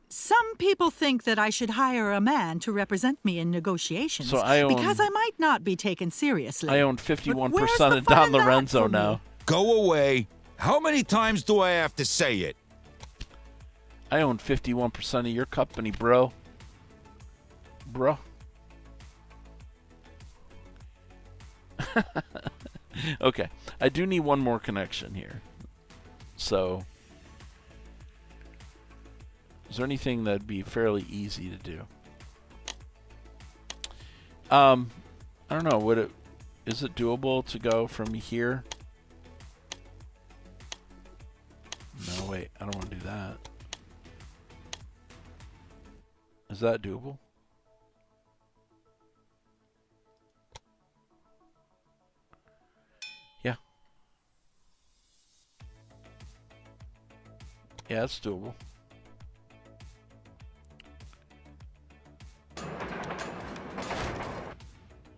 Some people think that I should hire a man to represent me in negotiations So I own, because I might not be taken seriously. I own But 51% where's the of fun Don in that Lorenzo for me? now. Go away. How many times do I have to say it? I own 51% of your company, bro. Bro. Okay. I do need one more connection here. So, is there anything that'd be fairly easy to do? I don't know. Is it doable to go from here? No, wait. I don't want to do that. Is that doable? Yeah. Yeah, it's doable.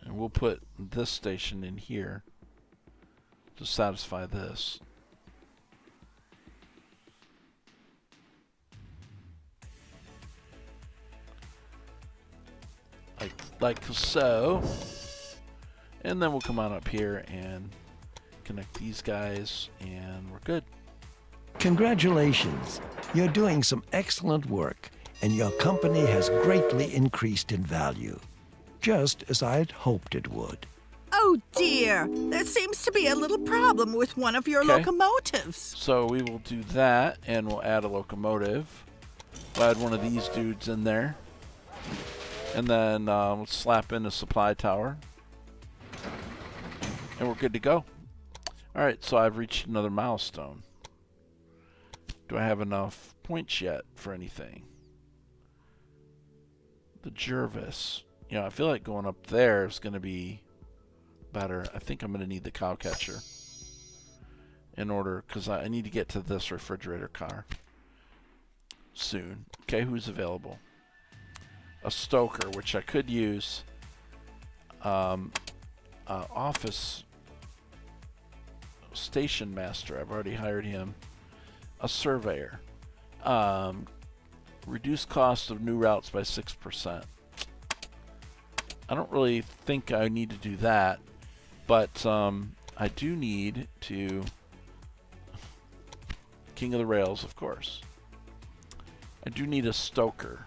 And we'll put this station in here to satisfy this. Like so. And then we'll come on up here and connect these guys, and we're good. Congratulations. You're doing some excellent work, and your company has greatly increased in value, just as I'd hoped it would. Oh dear, there seems to be a little problem with one of your Okay. locomotives. So we will do that, and we'll add a locomotive. We'll add one of these dudes in there. And then we'll slap in a supply tower. And we're good to go. Alright, so I've reached another milestone. Do I have enough points yet for anything? The Jervis. You know, I feel like going up there is going to be better. I think I'm going to need the cow catcher in order, because I need to get to this refrigerator car soon. Okay, who's available? A stoker, which I could use. Office station master, I've already hired him. A surveyor. Reduce cost of new routes by 6%. I don't really think I need to do that, but I do need to King of the Rails, of course. I do need a stoker.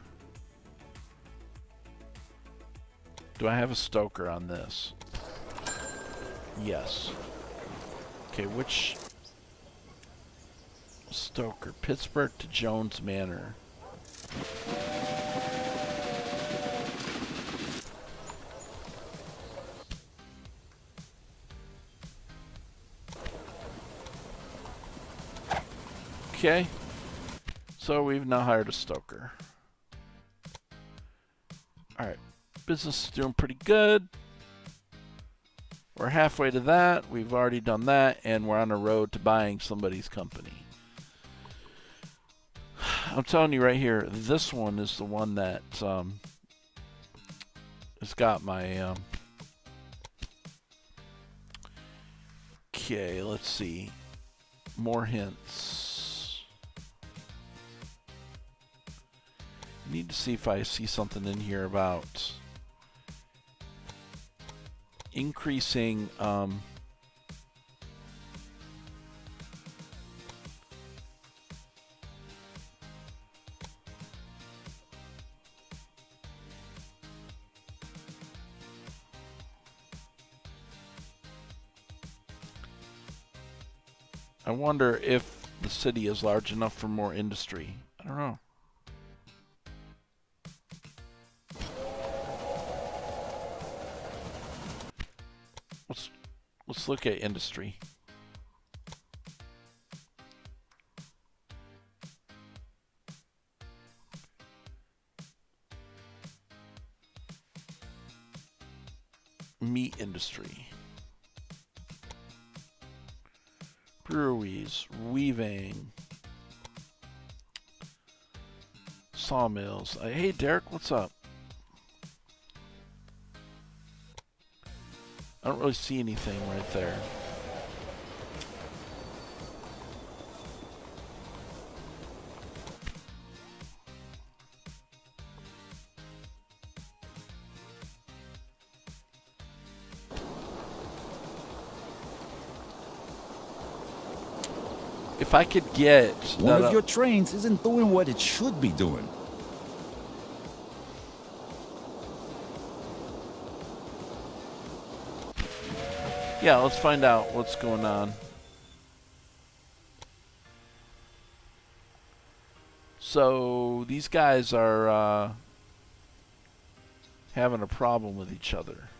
Do I have a stoker on this? Yes. Okay, which stoker? Pittsburgh to Jones Manor. Okay. So we've now hired a stoker. Alright. Business is doing pretty good. We're halfway to that. We've already done that, and we're on the road to buying somebody's company. I'm telling you right here, this one is the one that has got my... Okay, let's see. More hints. Need to see if I see something in here about increasing I wonder if the city is large enough for more industry. I don't know. Let's look at industry. Meat industry. Breweries, weaving, sawmills. Hey, Derek, what's up? I don't really see anything right there. If I could get One of your trains isn't doing what it should be doing. Yeah, let's find out what's going on. So these guys are having a problem with each other.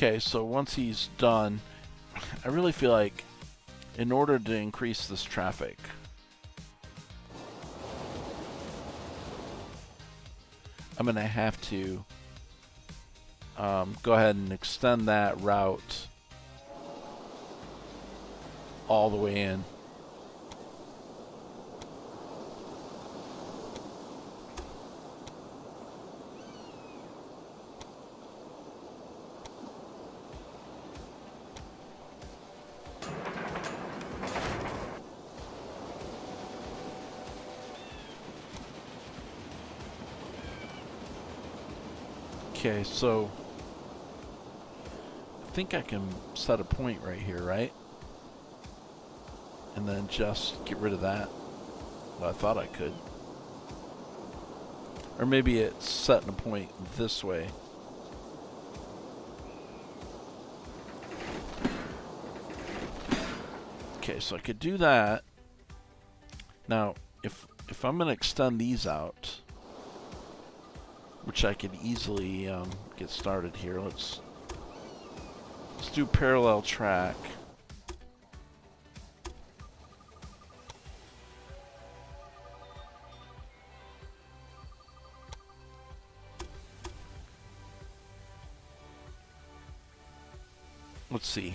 Okay, so once he's done, I really feel like in order to increase this traffic, I'm going to have to go ahead and extend that route all the way in. Okay, so I think I can set a point right here, right? And then just get rid of that. Well, I thought I could. Or maybe it's setting a point this way. Okay, so I could do that. Now, if I'm going to extend these out, which I could easily get started here. Let's do parallel track. Let's see.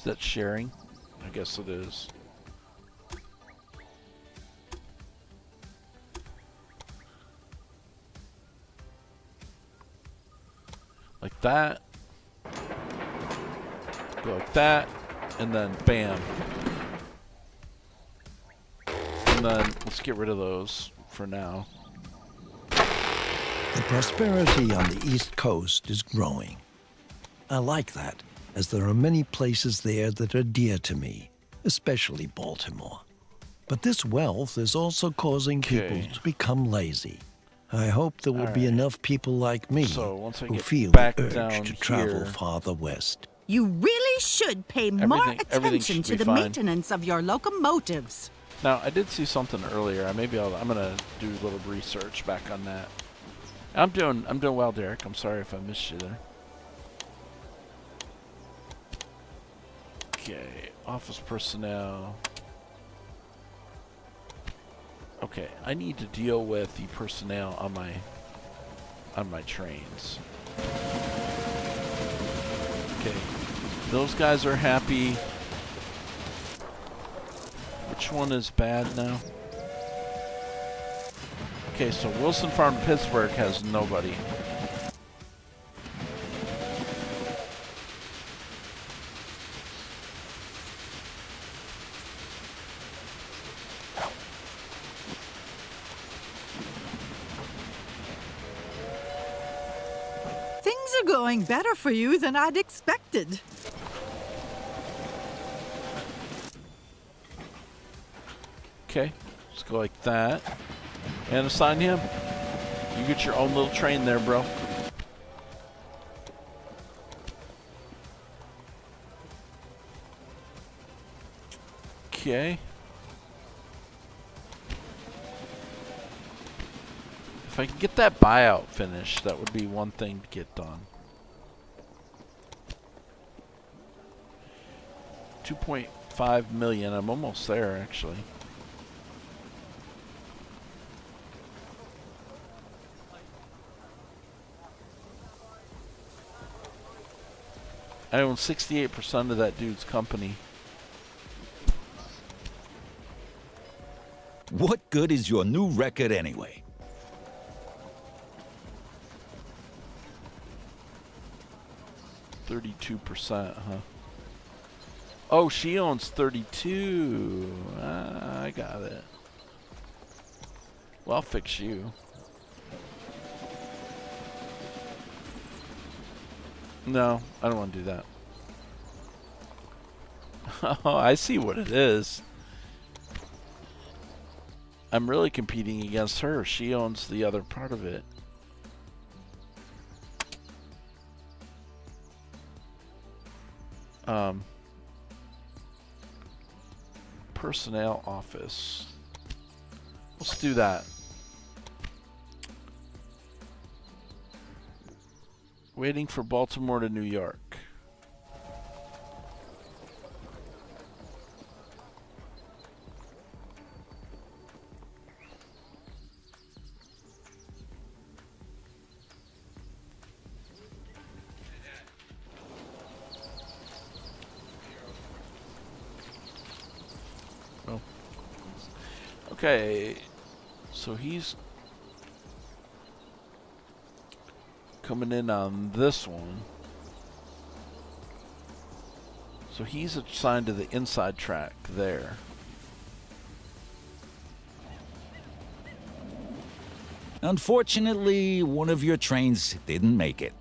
Is that sharing? I guess it is. Like that. Go like that. And then bam. And then let's get rid of those for now. The prosperity on the East Coast is growing. I like that, as there are many places there that are dear to me, especially Baltimore. But this wealth is also causing people Okay. to become lazy. I hope there will be Alright. enough people like me So once I who get feel back the down urge to travel here- farther west. You really should pay more Everything attention should to be the fine. maintenance of your locomotives. Now, I did see something earlier. I'm gonna do a little research back on that. I'm doing well, Derek. I'm sorry if I missed you there. Okay, office personnel. Okay, I need to deal with the personnel on my trains. Okay, those guys are happy. Which one is bad now? Okay, so Wilson Farm Pittsburgh has nobody. Things are going better for you than I'd expected. Okay, let's go like that. And assign him. You get your own little train there, bro. Okay. If I can get that buyout finished, that would be one thing to get done. 2.5 million. I'm almost there, actually. I own 68% of that dude's company. What good is your new record anyway? %, huh? Oh, she owns 32. I got it. Well, I'll fix you. No, I don't want to do that. Oh, I see what it is. I'm really competing against her. She owns the other part of it. Personnel office. Let's do that. Waiting for Baltimore to New York. Oh. Okay. So he's coming in on this one. So he's assigned to the inside track there. Unfortunately, one of your trains didn't make it.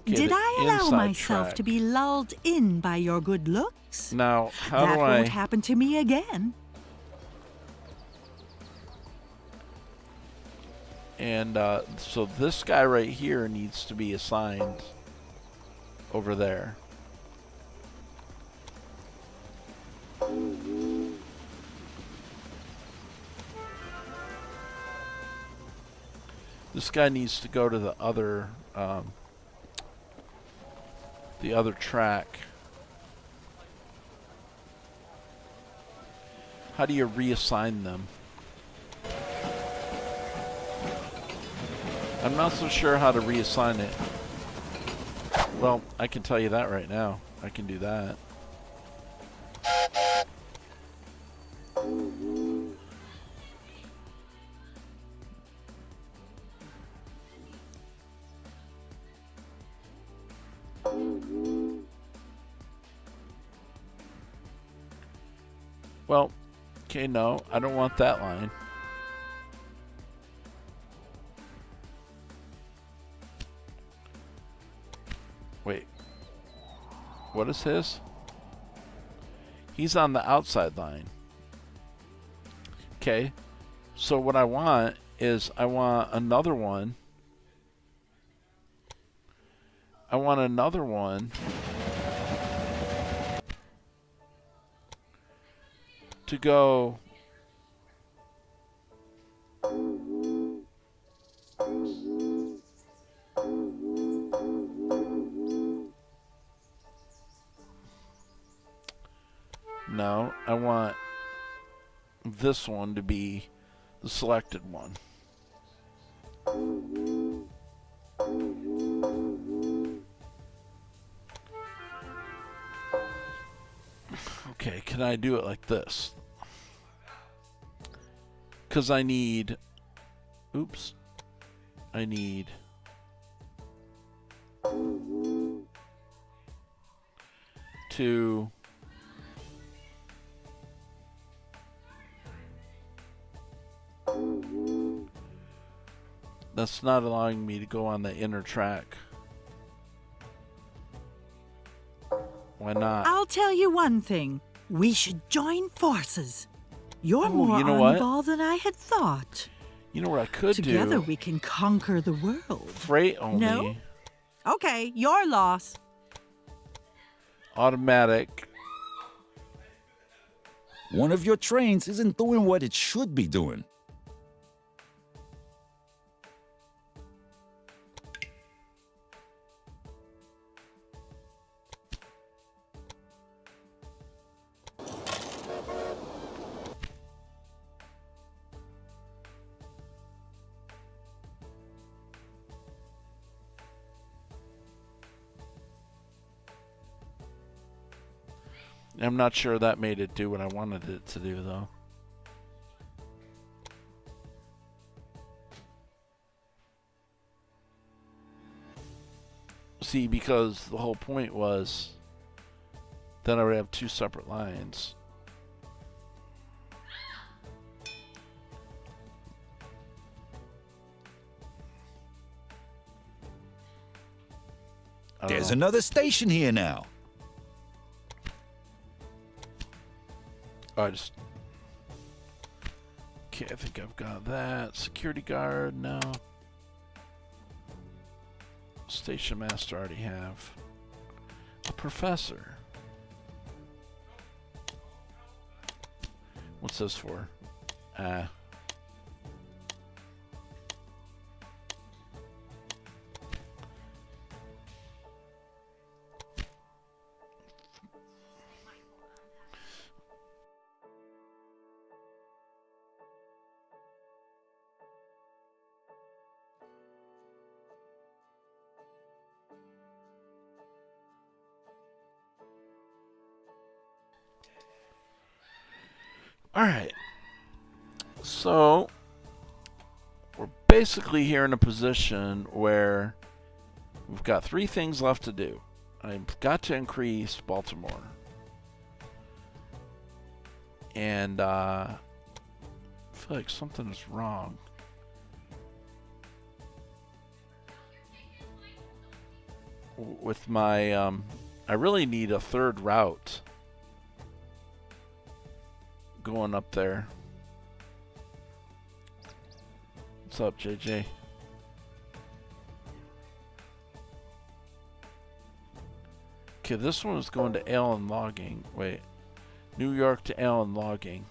Okay, Did the I allow inside myself track. to be lulled in by your good looks? Now, how That do won't I... happen to me again. And so this guy right here needs to be assigned over there. This guy needs to go to the other track. How do you reassign them? I'm not so sure how to reassign it. Well, I can tell you that right now. I can do that. Well, okay, no, I don't want that line. Wait. What is his? He's on the outside line. Okay. So what I want is I want another one. I want another one to go no, I want this one to be the selected one. Okay, can I do it like this? Because I need... Oops. I need... to... That's not allowing me to go on the inner track. Why not? I'll tell you one thing. We should join forces. You're more you know on what? the ball than I had thought. You know what I could Together do? we can conquer the world. Freight only. No? Okay, your loss. Automatic. One of your trains isn't doing what it should be doing. I'm not sure that made it do what I wanted it to do, though. See, because the whole point was then I would have two separate lines. I don't There's know. another station here now. I just... Okay, I think I've got that. Security guard, no. Station master, I already have. A professor. What's this for? Alright. So, we're basically here in a position where we've got 3 things left to do. I've got to increase Baltimore. And, I feel like something is wrong. With my, I really need a 3rd route going up there. What's up, JJ? Okay, this one is going to Allen Logging. Wait. New York to Allen Logging.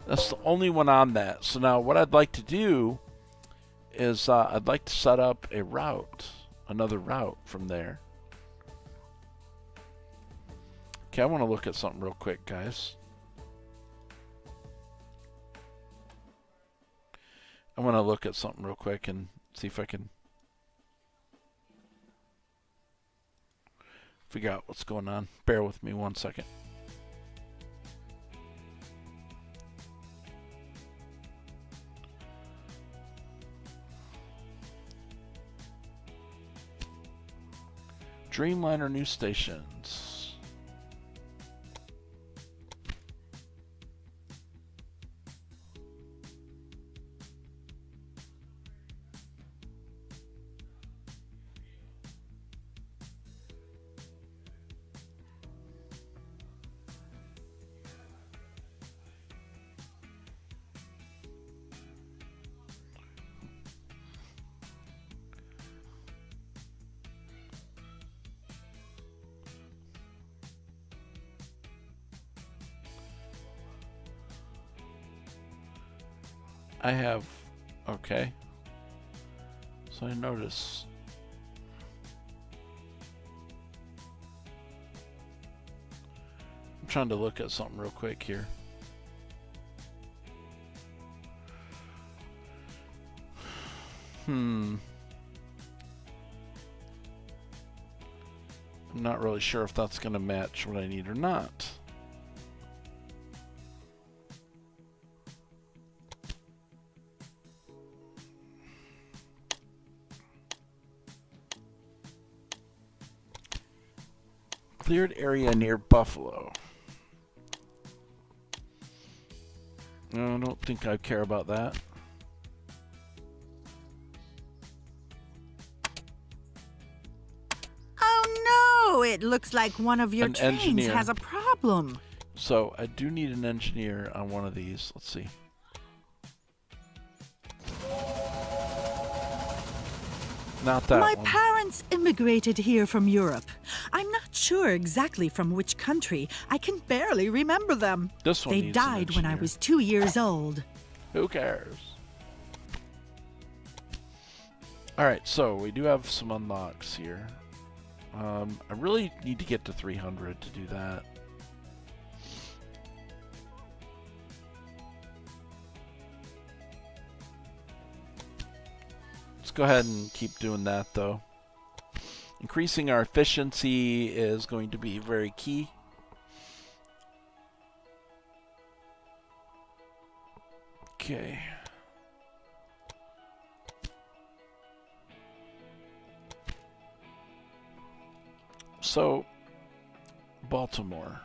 That's the only one on that. So now what I'd like to do is I'd like to set up a route, another route from there. Okay, I want to look at something real quick, guys. I want to look at something real quick and see if I can figure out what's going on. Bear with me 1 second. Dreamliner news stations. I have, okay. So I notice. I'm trying to look at something real quick here. I'm not really sure if that's going to match what I need or not. Cleared area near Buffalo. No, I don't think I care about that. Oh no! It looks like one of your An trains engineer. has a problem. So I do need an engineer on one of these. Let's see. Not that My one. parents immigrated here from Europe. I'm not sure exactly from which country. I can barely remember them. This one They needs an died when I engineer. was 2 years old. Who cares? Alright, so we do have some unlocks here. I really need to get to 300 to do that. Let's go ahead and keep doing that though. Increasing our efficiency is going to be very key. Okay. So, Baltimore.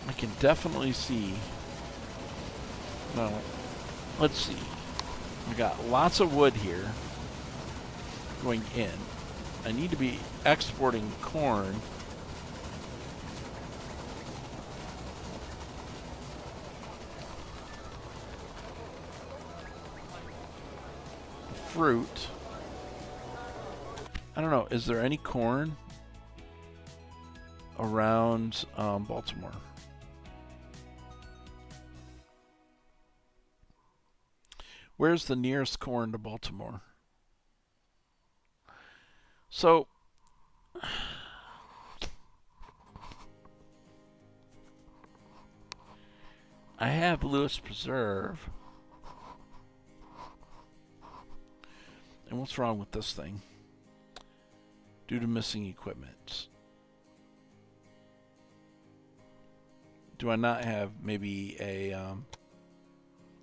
I can definitely see. No, let's see. We got lots of wood here going in. I need to be exporting corn. Fruit. I don't know. Is there any corn around Baltimore? Where's the nearest corn to Baltimore? So, I have Lewis Preserve. And what's wrong with this thing? Due to missing equipment. Do I not have maybe a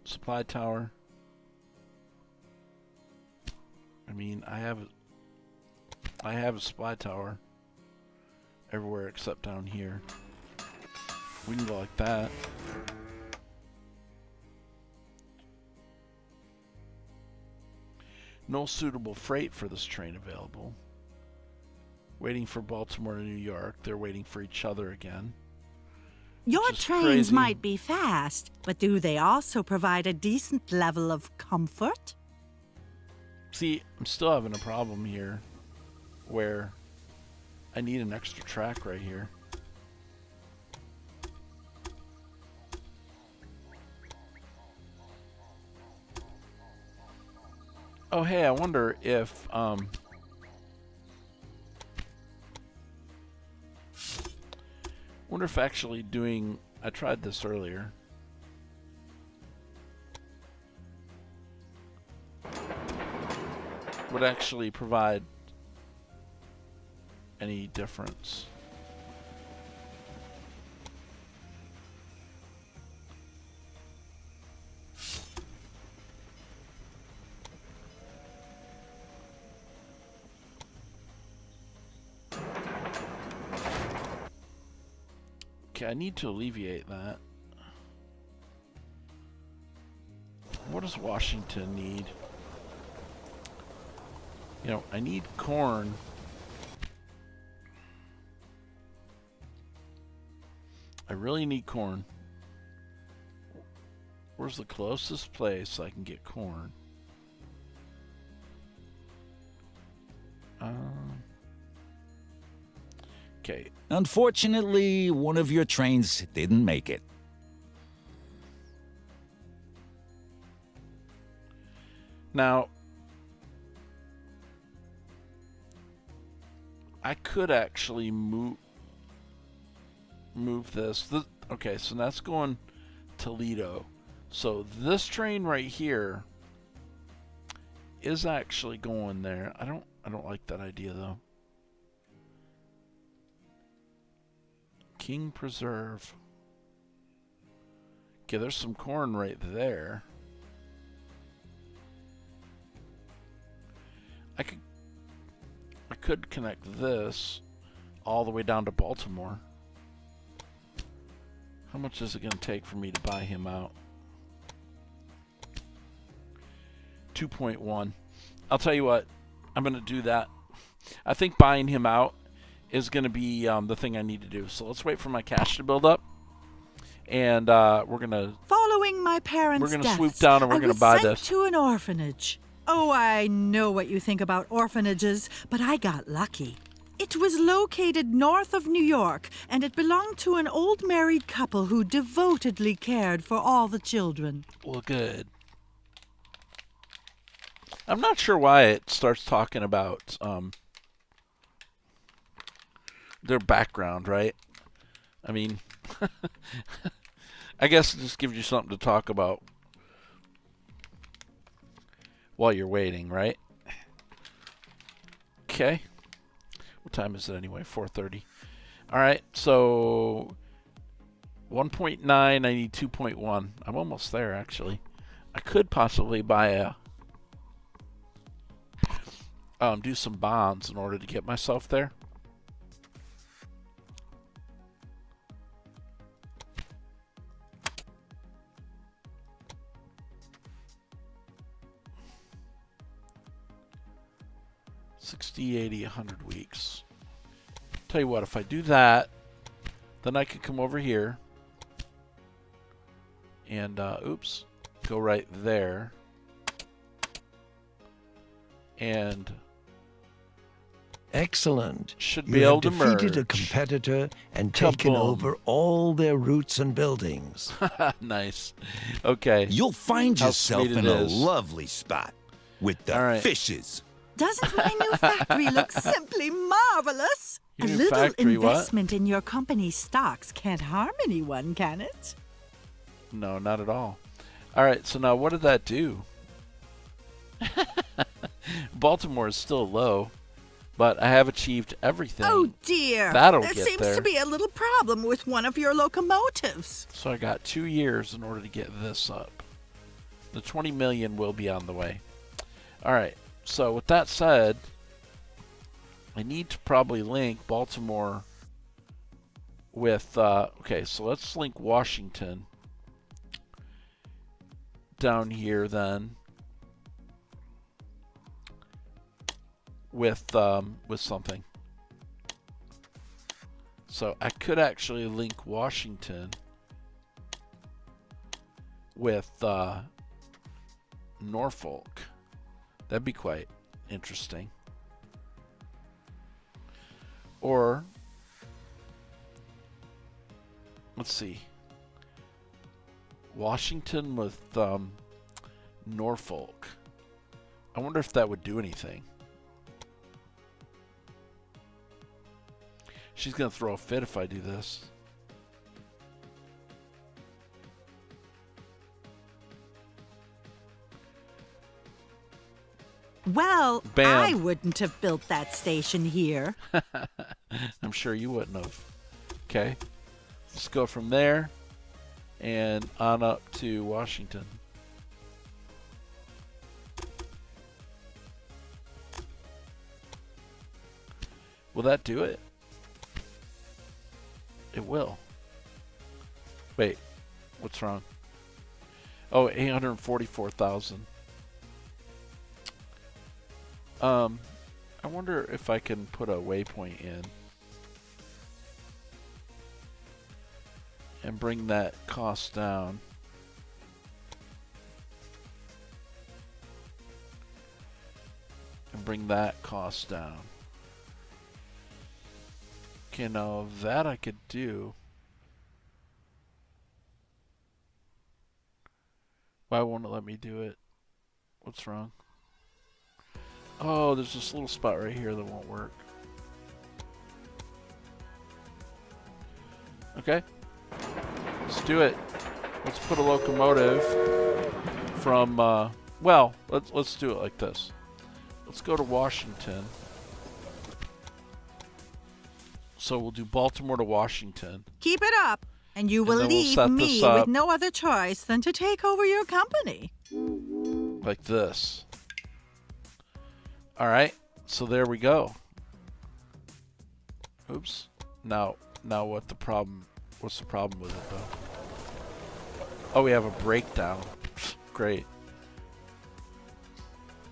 supply tower? I mean, I have a supply tower everywhere except down here. We can go like that. No suitable freight for this train available. Waiting for Baltimore to New York. They're waiting for each other again. Your Which is trains crazy. might be fast, but do they also provide a decent level of comfort? See, I'm still having a problem here where I need an extra track right here. Oh, hey, I wonder if wonder if actually doing... I tried this earlier. Would actually provide any difference. Okay, I need to alleviate that. What does Washington need? You know, I need corn. I really need corn. Where's the closest place I can get corn? Okay. Unfortunately, one of your trains didn't make it. Now, I could actually move this. Okay, so that's going Toledo. So this train right here is actually going there. I don't like that idea though. King Preserve. Okay, there's some corn right there. I could connect this all the way down to Baltimore. How much is it going to take for me to buy him out? 2.1. I'll tell you what, I'm going to do that. I think buying him out is going to be the thing I need to do. So let's wait for my cash to build up. And we're going to... Following my parents' We're going to deaths, swoop down and we're going to buy I was this. sent to an orphanage. Oh, I know what you think about orphanages, but I got lucky. It was located north of New York, and it belonged to an old married couple who devotedly cared for all the children. Well, good. I'm not sure why it starts talking about their background, right? I mean, I guess it just gives you something to talk about while you're waiting, right? Okay. What time is it anyway? 4:30. All right, so 1.9, I need 2.1. I'm almost there, actually. I could possibly buy a... do some bonds in order to get myself there. $60, $80, 100 weeks. Tell you what, if I do that, then I can come over here and, oops, go right there. And Excellent. should You be have able to defeated a merge. competitor and taken Kaboom. over all their routes and buildings. Nice. Okay. You'll find How yourself sweet in it a is. lovely spot with the All right. fishes. Doesn't my new factory look simply marvelous? Your A new little factory, what? investment in your company's stocks can't harm anyone, can it? No, not at all. All right, so now what did that do? Baltimore is still low, but I have achieved everything. Oh dear. That'll there get seems there. to be a little problem with one of your locomotives. So I got 2 years in order to get this up. The 20 million will be on the way. All right, so with that said, I need to probably link Baltimore with, okay, so let's link Washington down here then with something. So I could actually link Washington with Norfolk. That'd be quite interesting. Or let's see, Washington with Norfolk. I wonder if that would do anything. She's gonna throw a fit if I do this. Well, Bam. I wouldn't have built that station here. I'm sure you wouldn't have. Okay. Let's go from there and on up to Washington. Will that do it? It will. Wait, what's wrong? Oh, 844,000. I wonder if I can put a waypoint in and bring that cost down. And bring that cost down. Okay, now that I could do. Why won't it let me do it? What's wrong? Oh, there's this little spot right here that won't work. Okay. Let's do it. Let's put a locomotive from, well, let's do it like this. Let's go to Washington. So we'll do Baltimore to Washington. Keep it up, and you will then we'll leave set me this up. with no other choice than to take over your company. Like this. Alright, so there we go. Oops. Now what's the problem with it though? Oh, we have a breakdown. Great.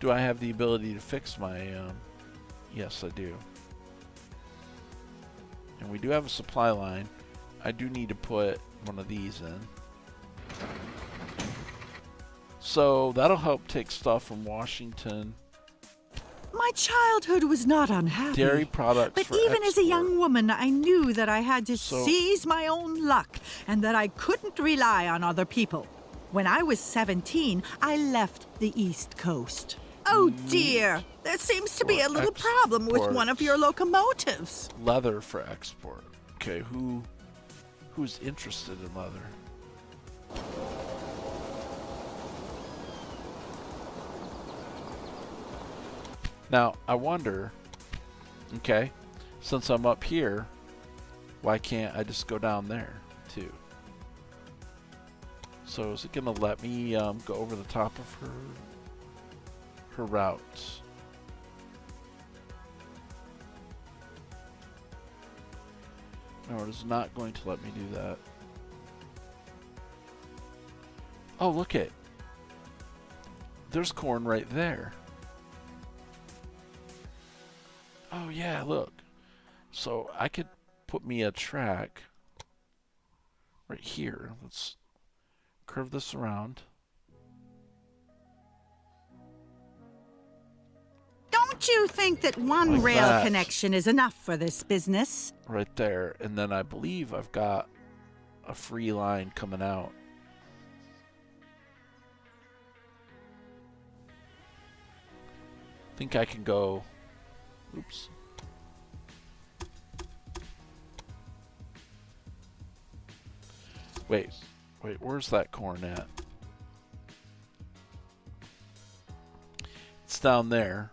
Do I have the ability to fix my yes I do. And we do have a supply line. I do need to put one of these in. So that'll help take stuff from Washington. My childhood was not unhappy. Dairy products But for even as a export. young woman, I knew that I had to So- seize my own luck and that I couldn't rely on other people. When I was 17, I left the East Coast. Oh dear, there seems to be a little problem with one of your locomotives. Leather for export. Okay, who's interested in leather? Now, I wonder, okay, since I'm up here, why can't I just go down there, too? So is it going to let me go over the top of her routes? No, it is not going to let me do that. Oh, look it. There's corn right there. Oh yeah, look. So I could put me a track right here. Let's curve this around. Don't you think that one Like rail that. connection is enough for this business? Right there. And then I believe I've got a free line coming out. I think I can go. Oops. Wait, where's that corn at? It's down there.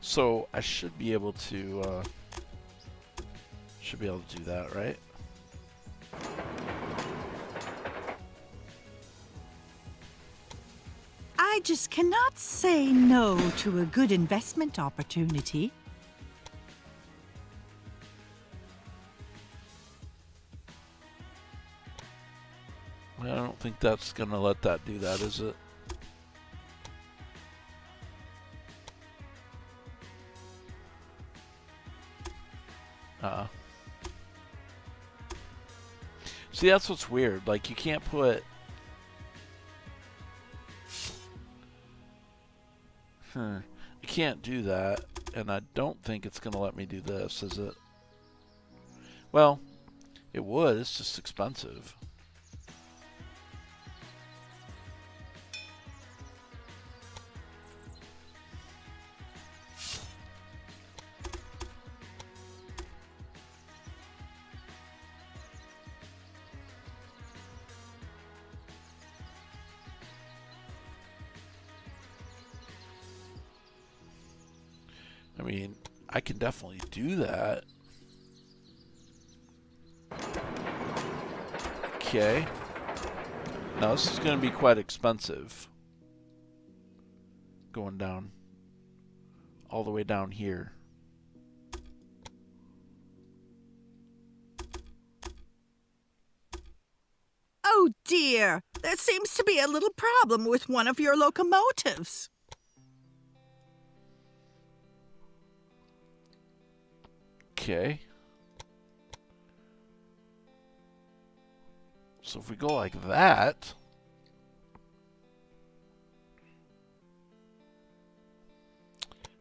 So I should be able to do that, right? I just cannot say no to a good investment opportunity. I don't think that's gonna let that do that, is it? See, that's what's weird. Like, you can't put... You can't do that, and I don't think it's going to let me do this, is it? Well, it would. It's just expensive. I mean, I can definitely do that. Okay. Now this is going to be quite expensive. Going down. All the way down here. Oh dear, there seems to be a little problem with one of your locomotives. Okay. So if we go like that,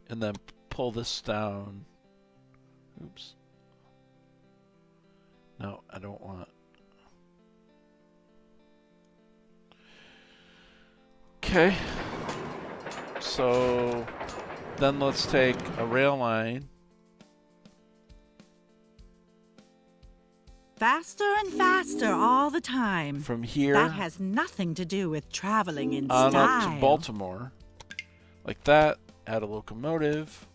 and then pull this down. Oops. No, I don't want. Okay. So then let's take a rail line. Faster and faster all the time. From here That has nothing to do with traveling in on style. up to Baltimore. Like that. Add a locomotive.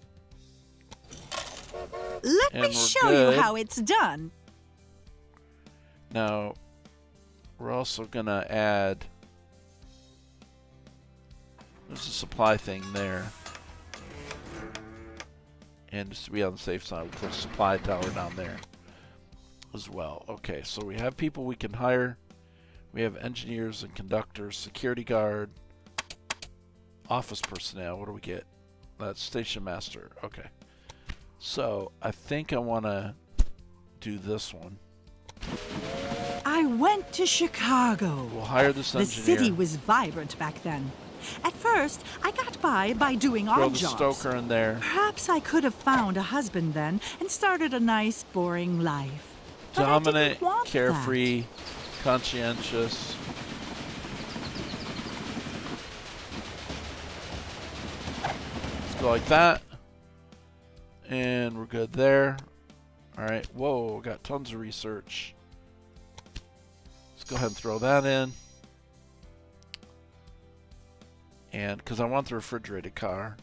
Let And me we're show good. you how it's done. Now, we're also going to add... There's a supply thing there. And just to be on the safe side, we'll put a supply tower down there as well. Okay, so we have people we can hire. We have engineers and conductors, security guard, office personnel. What do we get? That's station master. Okay. So I think I want to do this one. I went to Chicago. We'll hire this The engineer. city was vibrant back then. At first, I got by doing Throw odd the jobs. stoker in there. Perhaps I could have found a husband then and started a nice, boring life. But I didn't Dominant, want carefree, conscientious. Let's go like that. And we're good there. Alright, whoa, got tons of research. Let's go ahead and throw that in. And because I want the refrigerated car,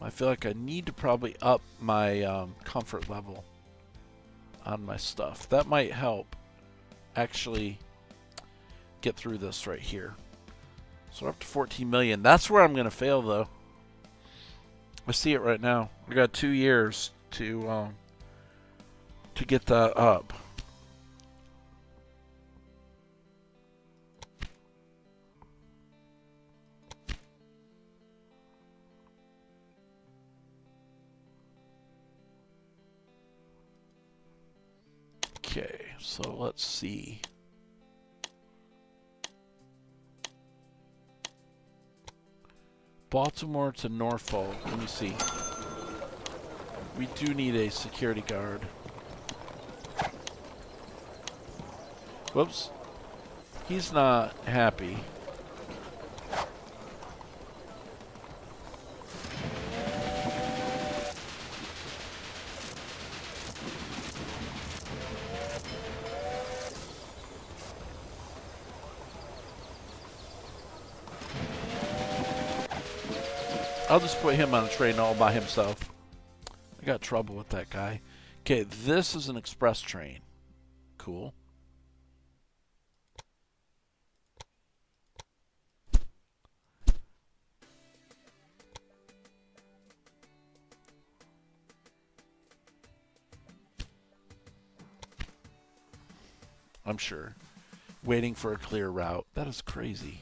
I feel like I need to probably up my comfort level on my stuff. That might help actually get through this right here. So we're up to 14 million. That's where I'm going to fail, though. I see it right now. I got 2 years to get that up. Okay, so let's see. Baltimore to Norfolk. Let me see. We do need a security guard. Whoops. He's not happy. I'll just put him on a train all by himself. I got trouble with that guy. Okay, this is an express train. Cool. I'm sure. Waiting for a clear route. That is crazy.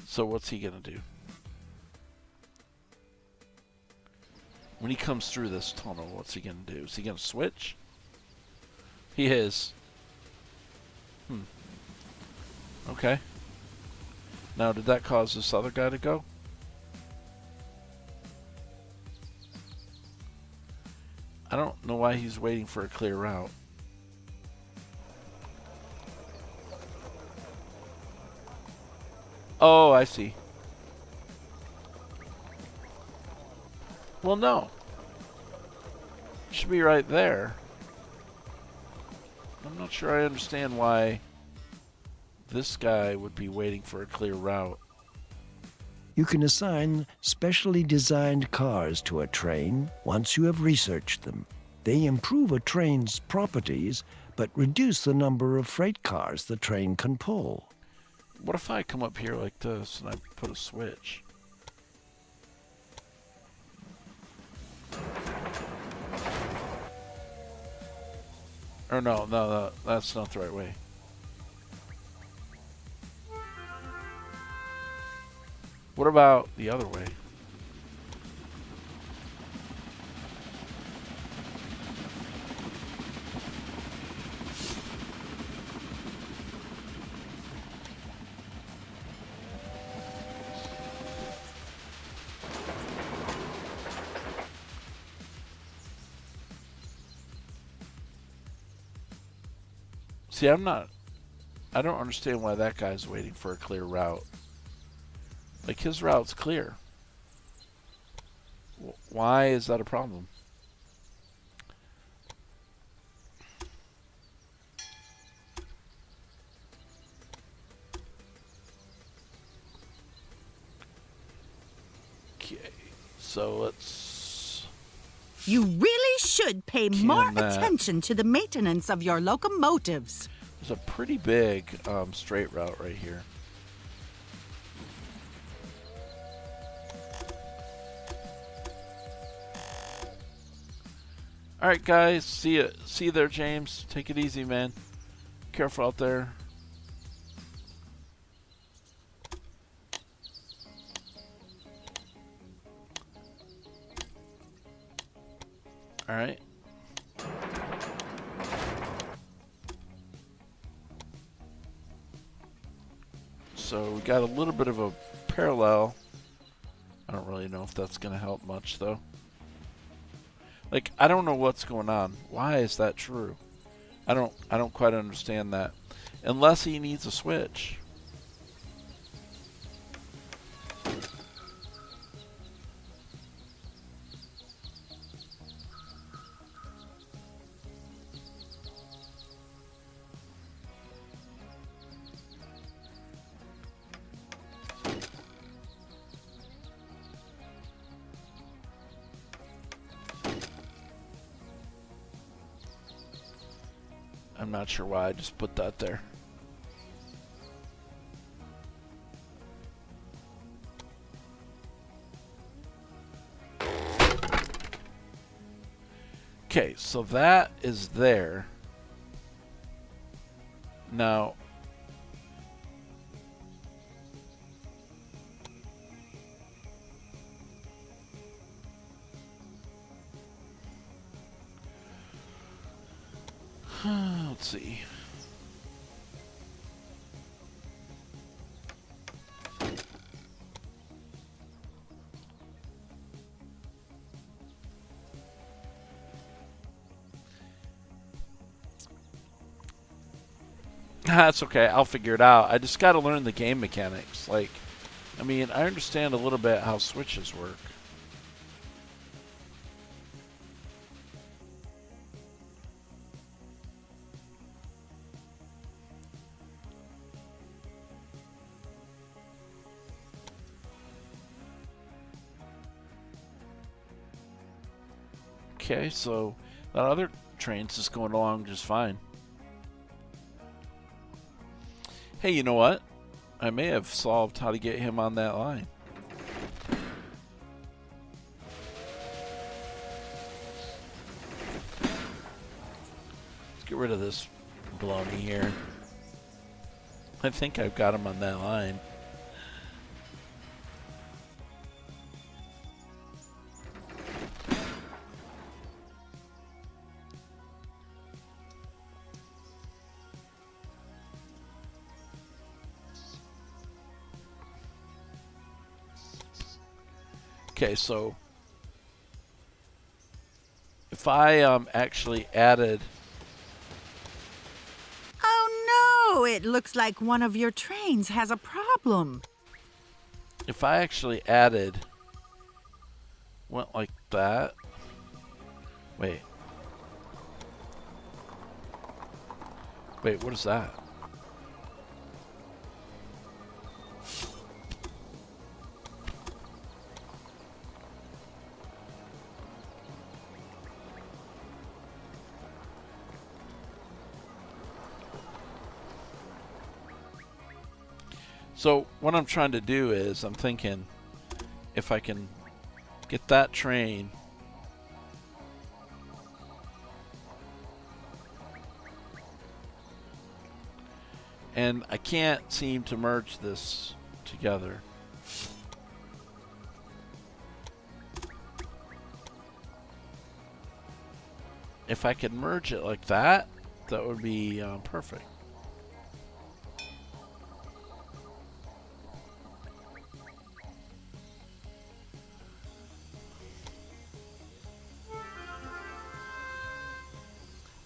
So what's he gonna do? When he comes through this tunnel, what's he gonna do? Is he gonna switch? He is. Okay. Now, did that cause this other guy to go? I don't know why he's waiting for a clear route. Oh, I see. Well, no. It should be right there. I'm not sure I understand why this guy would be waiting for a clear route. You can assign specially designed cars to a train once you have researched them. They improve a train's properties, but reduce the number of freight cars the train can pull. What if I come up here like this and I put a switch? Or no, that's not the right way. What about the other way? See, I don't understand why that guy's waiting for a clear route. Like, his route's clear. Why is that a problem? Okay, so let's... You really should pay more attention to the maintenance of your locomotives. There's a pretty big straight route right here. All right, guys. See you there, James. Take it easy, man. Careful out there. All right. So we got a little bit of a parallel. I don't really know if that's going to help much, though. Like, I don't know what's going on. Why is that true? I don't quite understand that. Unless he needs a switch. I'm not sure why I just put that there. Okay, so that is there. Now, let's see. That's okay. I'll figure it out. I just got to learn the game mechanics. Like, I mean, I understand a little bit how switches work. Okay, so that other train's just going along just fine. Hey, you know what? I may have solved how to get him on that line. Let's get rid of this baloney here. I think I've got him on that line. Okay, so if I actually added... Oh no, it looks like one of your trains has a problem. If I actually added, went like that. Wait. Wait, what is that? So what I'm trying to do is I'm thinking if I can get that train and I can't seem to merge this together. If I could merge it like that, that would be perfect.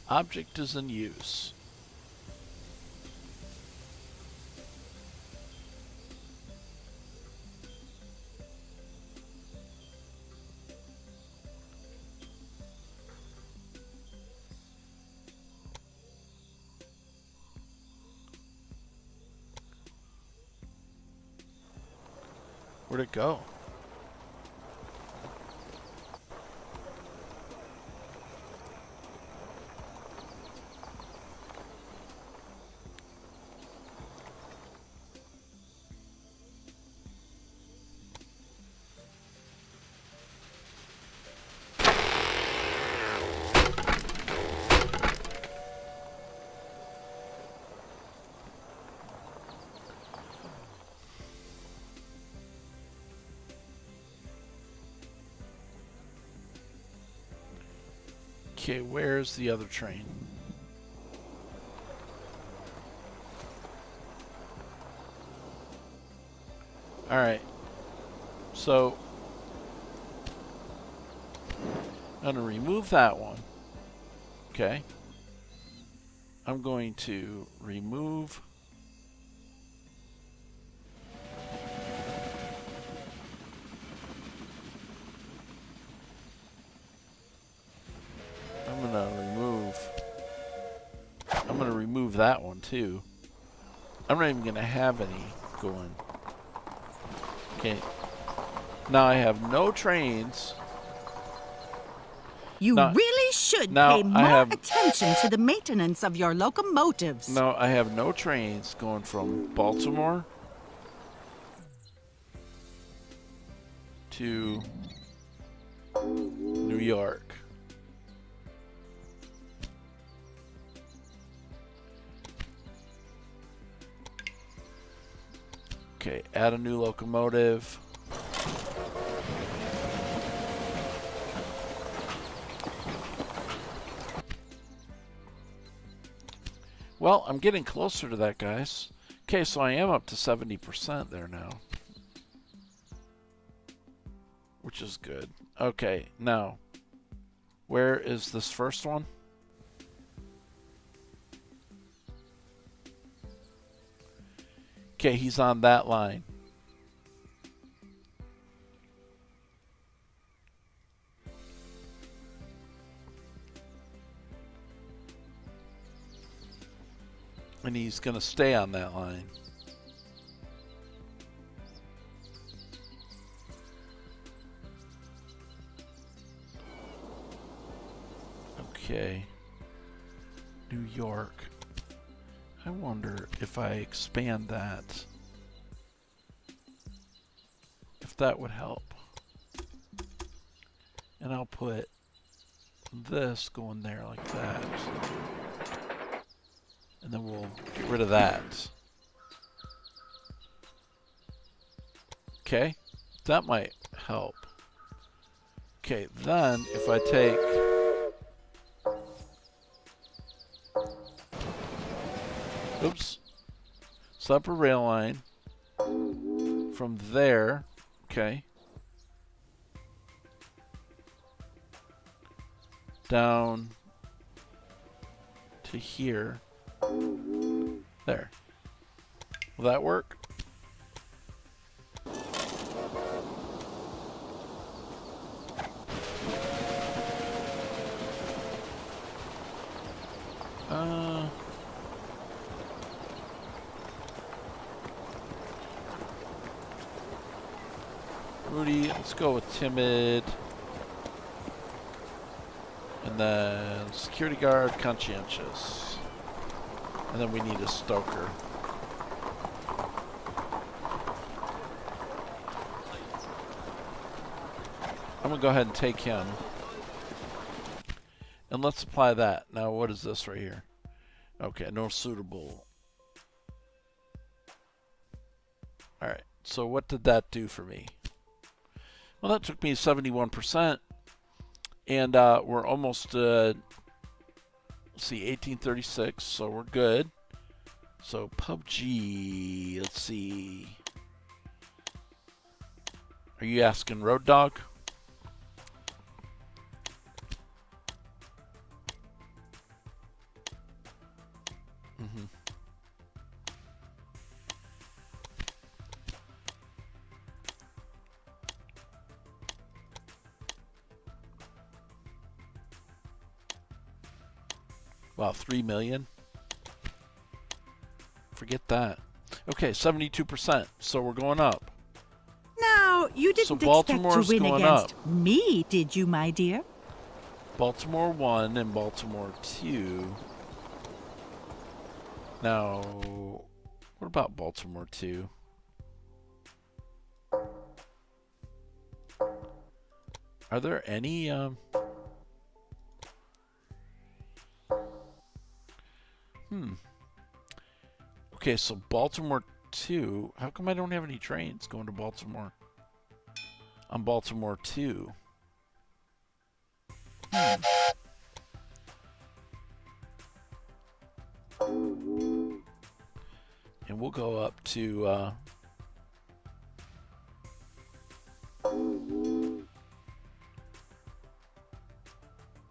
Object is in use. Where'd it go? Okay, where's the other train? Alright. So I'm gonna remove that one. Okay. I'm going to remove I'm gonna remove that one too. I'm not even gonna have any going. Okay. Now I have no trains. You Now- really should now pay I more have- attention to the maintenance of your locomotives. No, I have no trains going from Baltimore to New York. Okay, add a new locomotive. Well, I'm getting closer to that, guys. Okay, so I am up to 70% there now. Which is good. Okay, now, where is this first one? Okay, he's on that line. And he's going to stay on that line. Okay. New York. I wonder if I expand that, if that would help. And I'll put this going there like that. And then we'll get rid of that. Okay, that might help. Okay, then if I take separate rail line from there, okay, down to here. There. Will that work? Let's go with timid. And then security guard, conscientious. And then we need a stoker. I'm going to go ahead and take him. And let's apply that. Now, what is this right here? Okay, no suitable. Alright, so what did that do for me? Well, that took me 71%. And we're almost, let's see, 1836, so we're good. So PUBG, let's see. Are you asking Road Dog? Wow, 3 million? Forget that. Okay, 72%. So we're going up. Now, you didn't expect to Baltimore's win going against up. me, did you, my dear? Baltimore 1 and Baltimore 2. Now, what about Baltimore 2? Are there any Okay, so Baltimore 2. How come I don't have any trains going to Baltimore? On Baltimore 2. And we'll go up to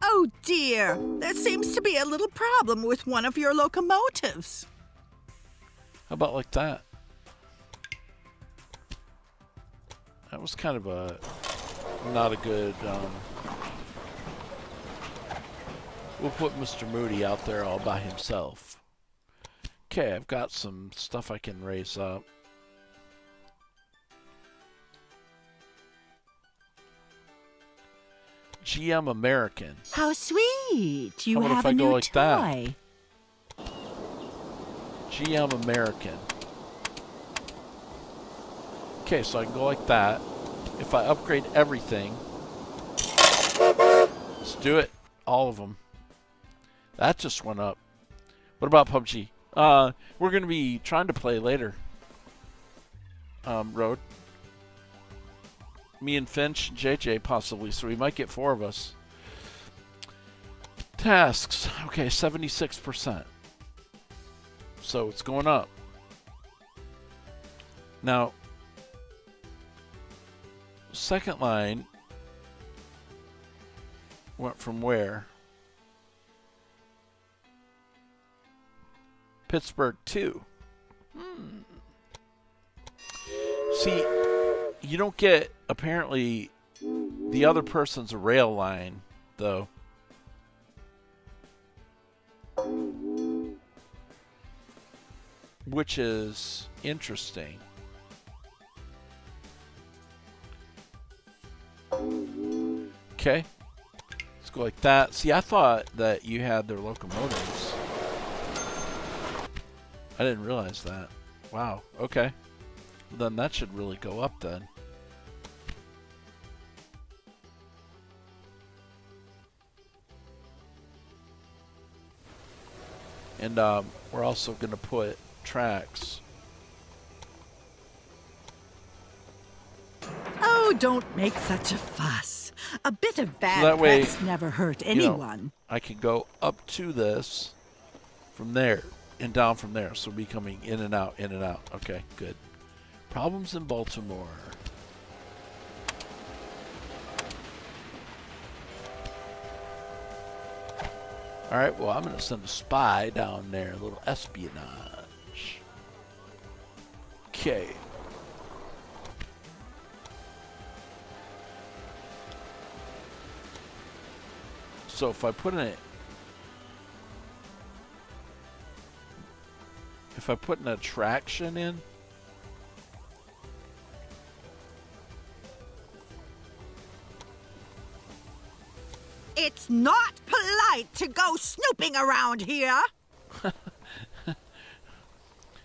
Oh dear, there seems to be a little problem with one of your locomotives. how about like that? That was kind of a not a good we'll put Mr. Moody out there all by himself. Okay, I've got some stuff I can raise up. GM American. How sweet! You How about have if I a go new like that? toy. GM American. Okay, so I can go like that. If I upgrade everything, let's do it. All of them. That just went up. What about PUBG? We're going to be trying to play later. Road. Me and Finch, JJ possibly, so we might get 4 of us. Tasks. Okay, 76%. So it's going up. Now, second line went from where? Pittsburgh 2. See, you don't get, apparently, the other person's a rail line, though. Which is interesting. Okay. Let's go like that. See, I thought that you had their locomotives. I didn't realize that. Wow. Okay. Then that should really go up then. And we're also going to put tracks. Oh, don't make such a fuss. A bit of bad that way, press never hurt You know, anyone. I can go up to this from there and down from there. So we'll be coming in and out, in and out. Okay, good. Problems in Baltimore. All right, well, I'm going to send a spy down there, a little espionage. Okay. So if I put an attraction in, It's not polite to go snooping around here.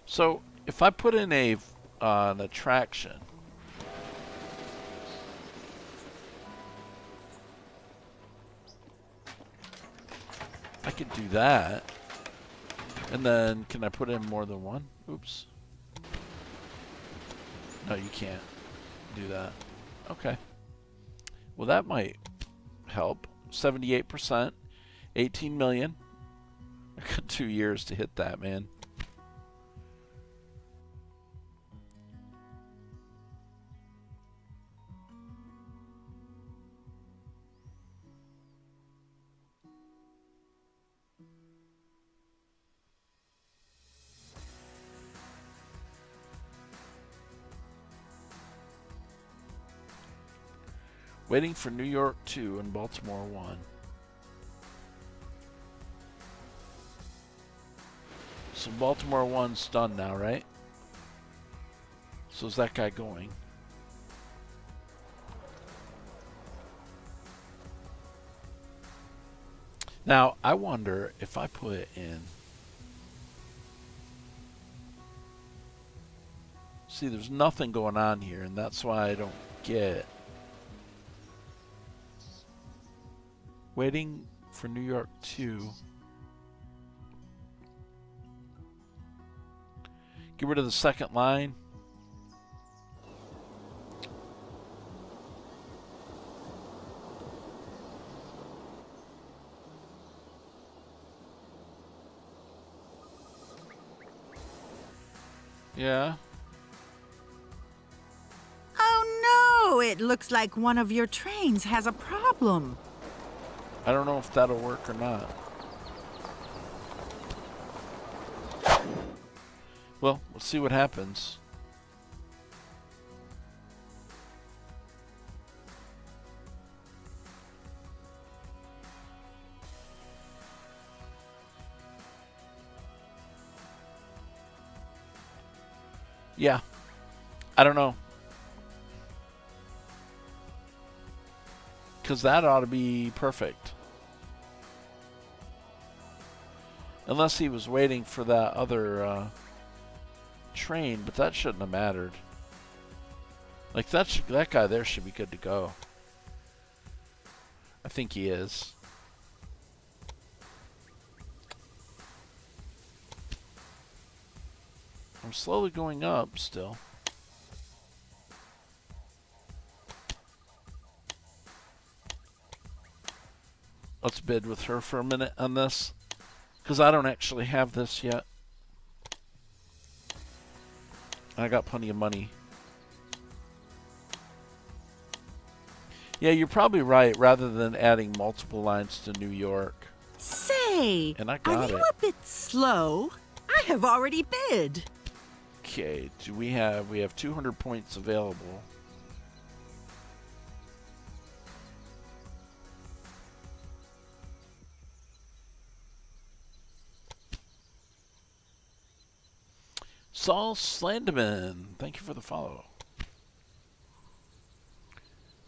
So if I put in an attraction, I could do that. And then can I put in more than one? Oops. No, you can't do that. Okay. Well, that might help. 78%, 18 million. I got 2 years to hit that, man. Waiting for New York 2 and Baltimore 1. So Baltimore 1's done now, right? So is that guy going? Now, I wonder if I put in... See, there's nothing going on here, and that's why I don't get... Waiting for New York 2. Get rid of the second line. Yeah. Oh no, it looks like one of your trains has a problem. I don't know if that'll work or not. Well, let's see what happens. Yeah. I don't know. Because that ought to be perfect. Unless he was waiting for that other train, but that shouldn't have mattered. Like that guy there should be good to go. I think he is. I'm slowly going up still. Let's bid with her for a minute on this, because I don't actually have this yet. I got plenty of money. Yeah, you're probably right, rather than adding multiple lines to New York. Say, And I are got you it. a bit slow? I have already bid. Okay, do we have 200 points available. Saul Slanderman, thank you for the follow.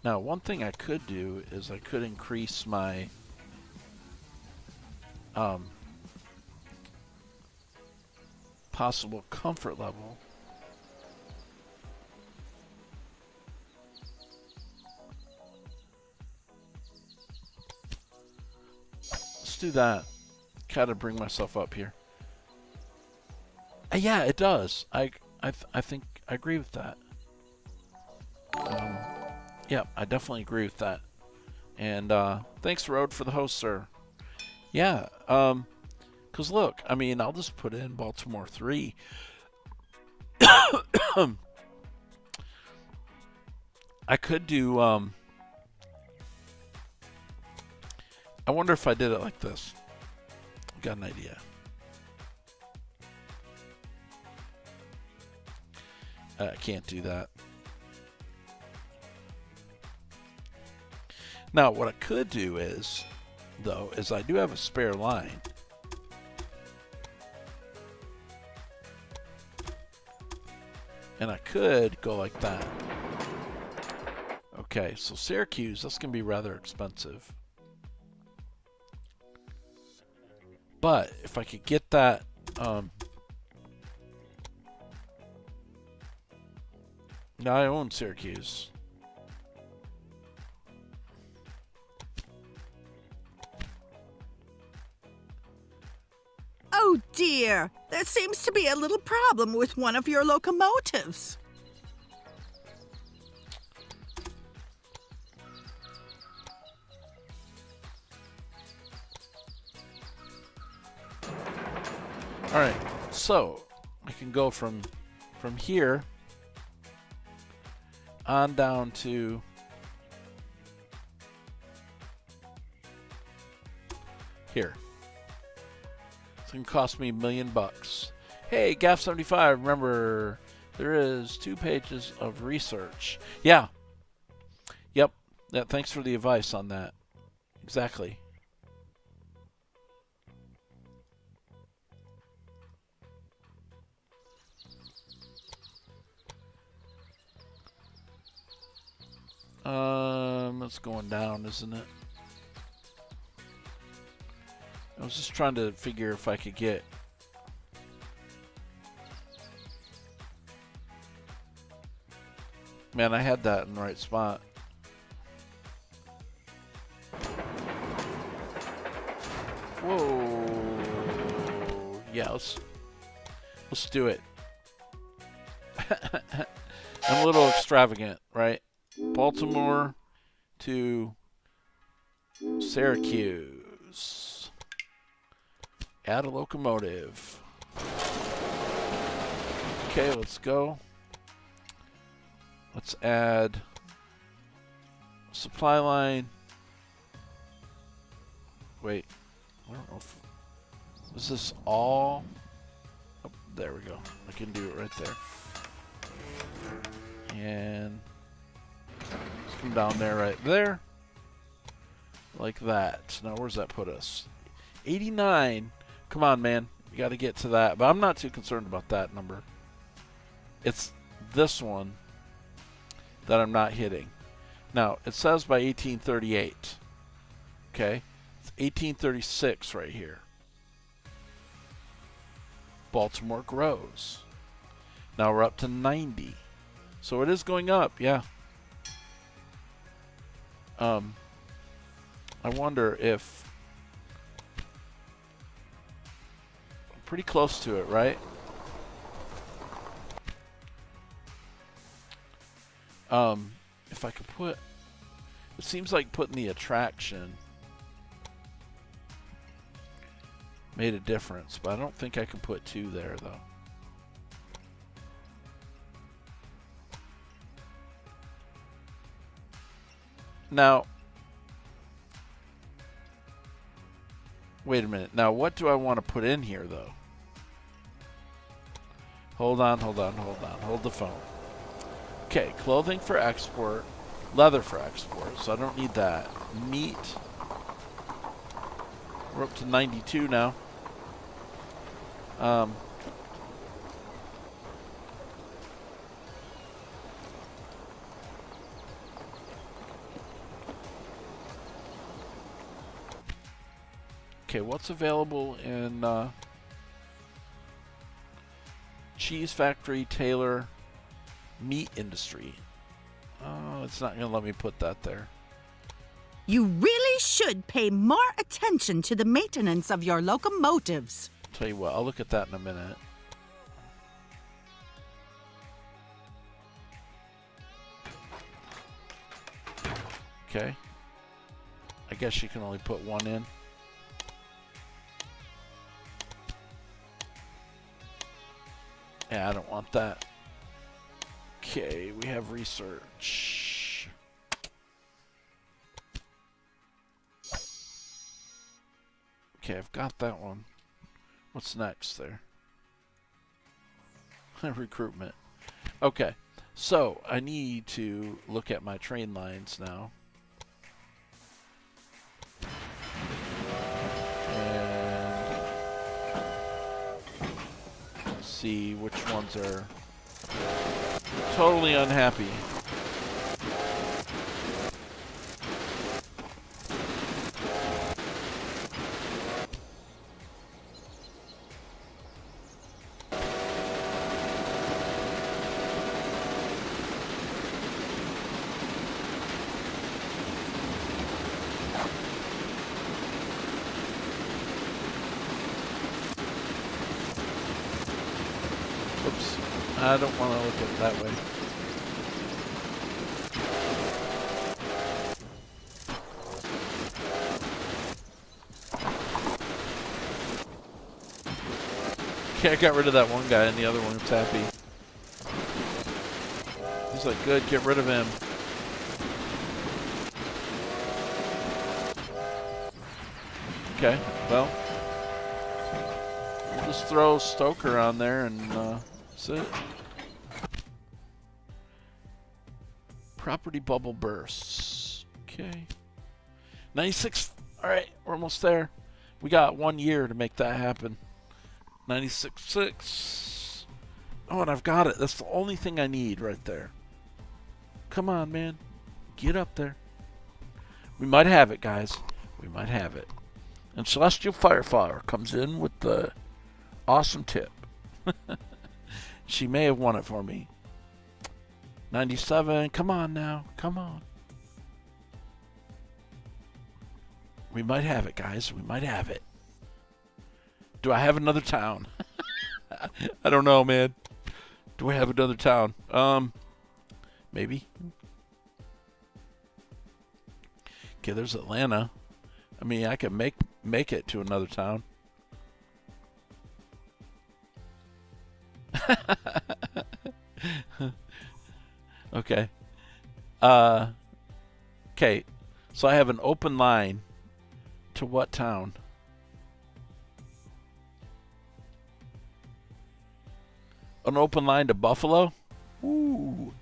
Now, one thing I could do is I could increase my possible comfort level. Let's do that. Gotta bring myself up here. Yeah, it does. I think I agree with that. Yeah, I definitely agree with that. And thanks, Road, for the host, sir. Yeah, because look, I mean, I'll just put in Baltimore 3. I could do, I wonder if I did it like this. Got an idea. I can't do that. Now, what I could do is, though, is I do have a spare line. And I could go like that. Okay, so Syracuse, that's going to be rather expensive. But if I could get that, now I own Syracuse. Oh dear, there seems to be a little problem with one of your locomotives. All right, so I can go from here on down to here. It's gonna cost me $1 million. Hey, GAF 75. Remember, there is 2 pages of research. Yeah. Yep. Yeah. Thanks for the advice on that. Exactly. It's going down, isn't it? I was just trying to figure if I could get... Man, I had that in the right spot. Whoa. Yeah, let's do it. I'm a little extravagant, right? Baltimore to Syracuse. Add a locomotive. Okay, let's go. Let's add a supply line. Wait, I don't know if... Is this all? Oh, there we go. I can do it right there. And let's come down there, right there. Like that. Now, where's that put us? 89. Come on, man. We got to get to that. But I'm not too concerned about that number. It's this one that I'm not hitting. Now, it says by 1838. Okay? It's 1836 right here. Baltimore grows. Now we're up to 90. So it is going up, yeah. I wonder if... I'm pretty close to it, right? If I could put... It seems like putting the attraction made a difference, but I don't think I can put 2 there, though. Now, wait a minute. Now, what do I want to put in here, though? Hold on. Hold the phone. Okay, clothing for export, leather for export, so I don't need that. Meat. We're up to 92 now. Okay, what's available in cheese factory, tailor, meat industry? Oh, it's not going to let me put that there. You really should pay more attention to the maintenance of your locomotives. Tell you what, I'll look at that in a minute. Okay. I guess you can only put 1 in. Yeah, I don't want that. Okay, we have research. Okay, I've got that one. What's next there? Recruitment. Okay, so I need to look at my train lines now. See which ones are totally unhappy. Oops. I don't want to look at it that way. Okay, I got rid of that one guy and the other one's happy. He's like, good, get rid of him. Okay, well, we'll just throw Stoker on there and that's it. Property bubble bursts. Okay. 96. All right, we're almost there. We got 1 year to make that happen. 96.6. Oh, and I've got it. That's the only thing I need right there. Come on, man. Get up there. We might have it, guys. We might have it. And Celestial Fireflower comes in with the awesome tip. She may have won it for me. 97. Come on now. Come on. We might have it, guys. We might have it. Do I have another town? I don't know, man. Do I have another town? Maybe. Okay, there's Atlanta. I mean, I can make it to another town. Okay. Okay. So I have an open line to what town? An open line to Buffalo? Ooh.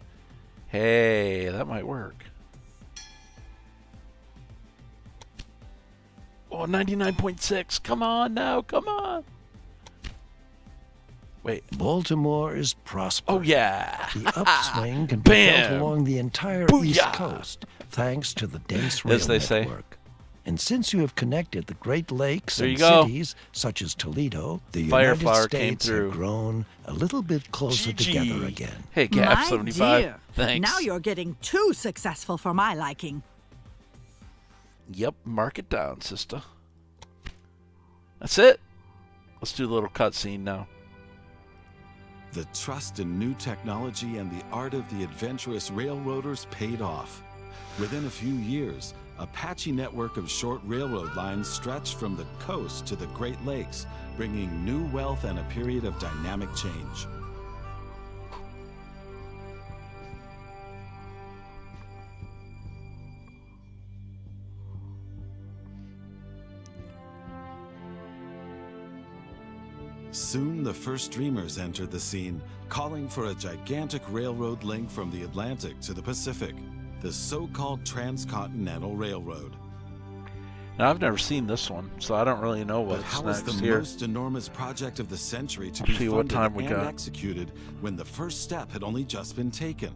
Hey, that might work. Oh, 99.6. Come on now. Come on. Wait. Baltimore is prospering. Oh, yeah. The upswing can be felt along the entire East Booyah. Coast, thanks to the dense rail As they say. network. And since you have connected the Great Lakes There and you go. cities such as Toledo, the Fireflower United came States through. have grown a little bit closer GG. together again. Hey, Gap My 75. dear. Thanks. Now you're getting too successful for my liking. Yep, mark it down, sister. That's it. Let's do a little cutscene now. The trust in new technology and the art of the adventurous railroaders paid off. Within a few years, a patchy network of short railroad lines stretched from the coast to the Great Lakes, bringing new wealth and a period of dynamic change. Soon the first dreamers entered the scene, calling for a gigantic railroad link from the Atlantic to the Pacific, the so-called Transcontinental Railroad. Now, I've never seen this one, so I don't really know But what's how was next the here. most enormous project of the century to Let's be see what funded time we and got. executed when the first step had only just been taken?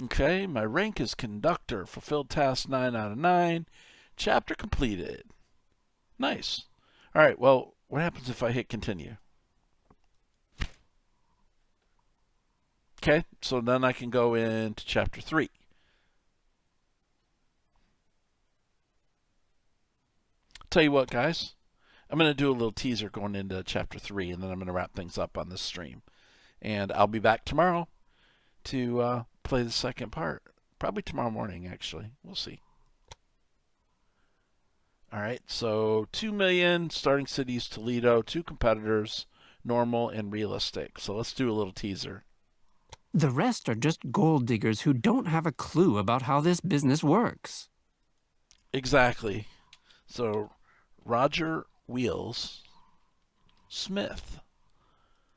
Okay, my rank is conductor. Fulfilled task 9 out of 9. Chapter completed. Nice. All right, well, what happens if I hit continue? Okay, so then I can go into chapter 3. Tell you what, guys. I'm going to do a little teaser going into chapter 3, and then I'm going to wrap things up on this stream. And I'll be back tomorrow to play the second part. Probably tomorrow morning, actually. We'll see. All right, so 2 million, starting cities, Toledo, 2 competitors, normal and realistic. So let's do a little teaser. The rest are just gold diggers who don't have a clue about how this business works. Exactly. So Roger Wheels Smith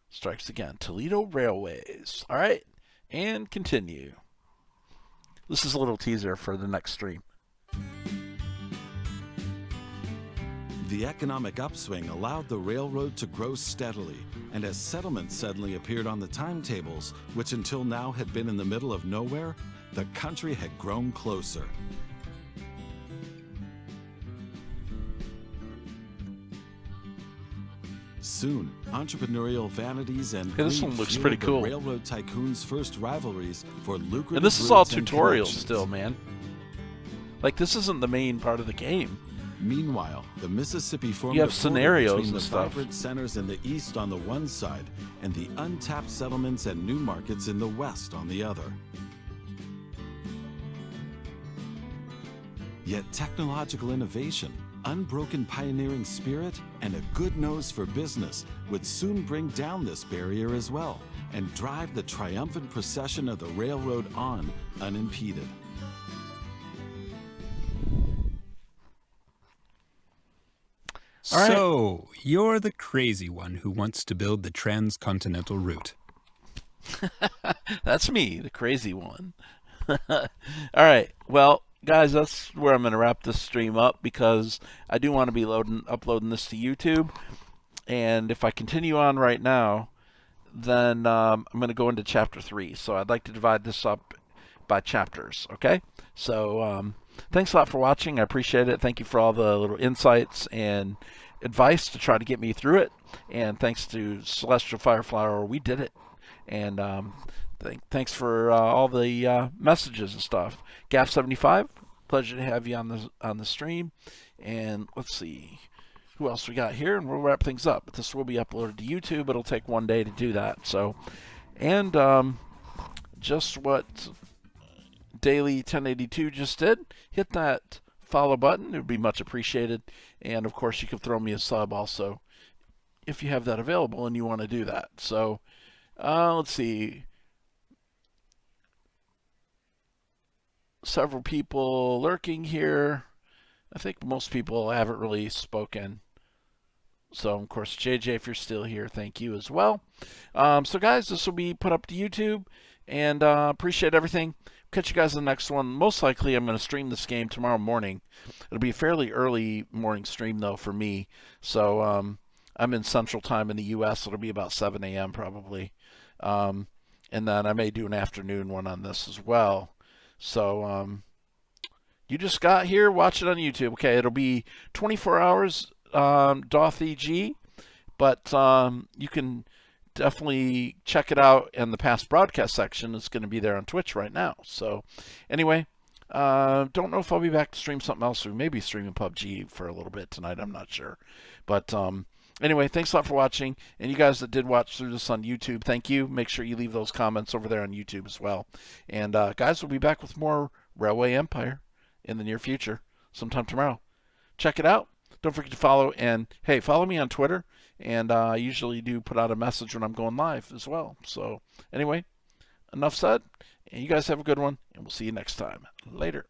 strikes again. Toledo Railways. All right, and continue. This is a little teaser for the next stream. The economic upswing allowed the railroad to grow steadily, and as settlements suddenly appeared on the timetables, which until now had been in the middle of nowhere, the country had grown closer. Soon, entrepreneurial vanities and Hey, this greed one looks fueled pretty the cool. railroad tycoons' first rivalries for lucrative And this is all routes and tutorials connections. still, man. Like, this isn't the main part of the game. Meanwhile, the Mississippi formed You have a border scenarios between and the stuff. vibrant centers in the east on the one side and the untapped settlements and new markets in the west on the other. Yet technological innovation, unbroken pioneering spirit, and a good nose for business would soon bring down this barrier as well and drive the triumphant procession of the railroad on unimpeded. All right. So, you're the crazy one who wants to build the transcontinental route. That's me, the crazy one. All right. Well, guys, that's where I'm going to wrap this stream up because I do want to be uploading this to YouTube. And if I continue on right now, then I'm going to go into chapter 3. So I'd like to divide this up by chapters, okay? So thanks a lot for watching. I appreciate it. Thank you for all the little insights and advice to try to get me through it. And thanks to Celestial Fireflower, we did it. And thanks for all the messages and stuff. Gap75, pleasure to have you on the stream. And let's see who else we got here, and we'll wrap things up. This will be uploaded to YouTube. It'll take one day to do that. So, and just what Daily 1082 just did, hit that follow button. It would be much appreciated. And of course, you can throw me a sub also if you have that available and you want to do that. So let's see. Several people lurking here. I think most people haven't really spoken. So, of course, JJ, if you're still here, thank you as well. So, guys, this will be put up to YouTube, and appreciate everything. Catch you guys in the next one. Most likely, I'm going to stream this game tomorrow morning. It'll be a fairly early morning stream, though, for me. So, I'm in Central Time in the U.S. It'll be about 7 a.m. probably. And then I may do an afternoon one on this as well. So, you just got here, watch it on YouTube. Okay, it'll be 24 hours Doth EG, but you can definitely check it out in the past broadcast section. It's going to be there on Twitch right now. So anyway, don't know if I'll be back to stream something else. We may be streaming PUBG for a little bit tonight. I'm not sure. But anyway, thanks a lot for watching. And you guys that did watch through this on YouTube, thank you. Make sure you leave those comments over there on YouTube as well. And guys, we'll be back with more Railway Empire in the near future, sometime tomorrow. Check it out. Don't forget to follow, and hey, follow me on Twitter, and I usually do put out a message when I'm going live as well. So anyway, enough said, and you guys have a good one, and we'll see you next time. Later.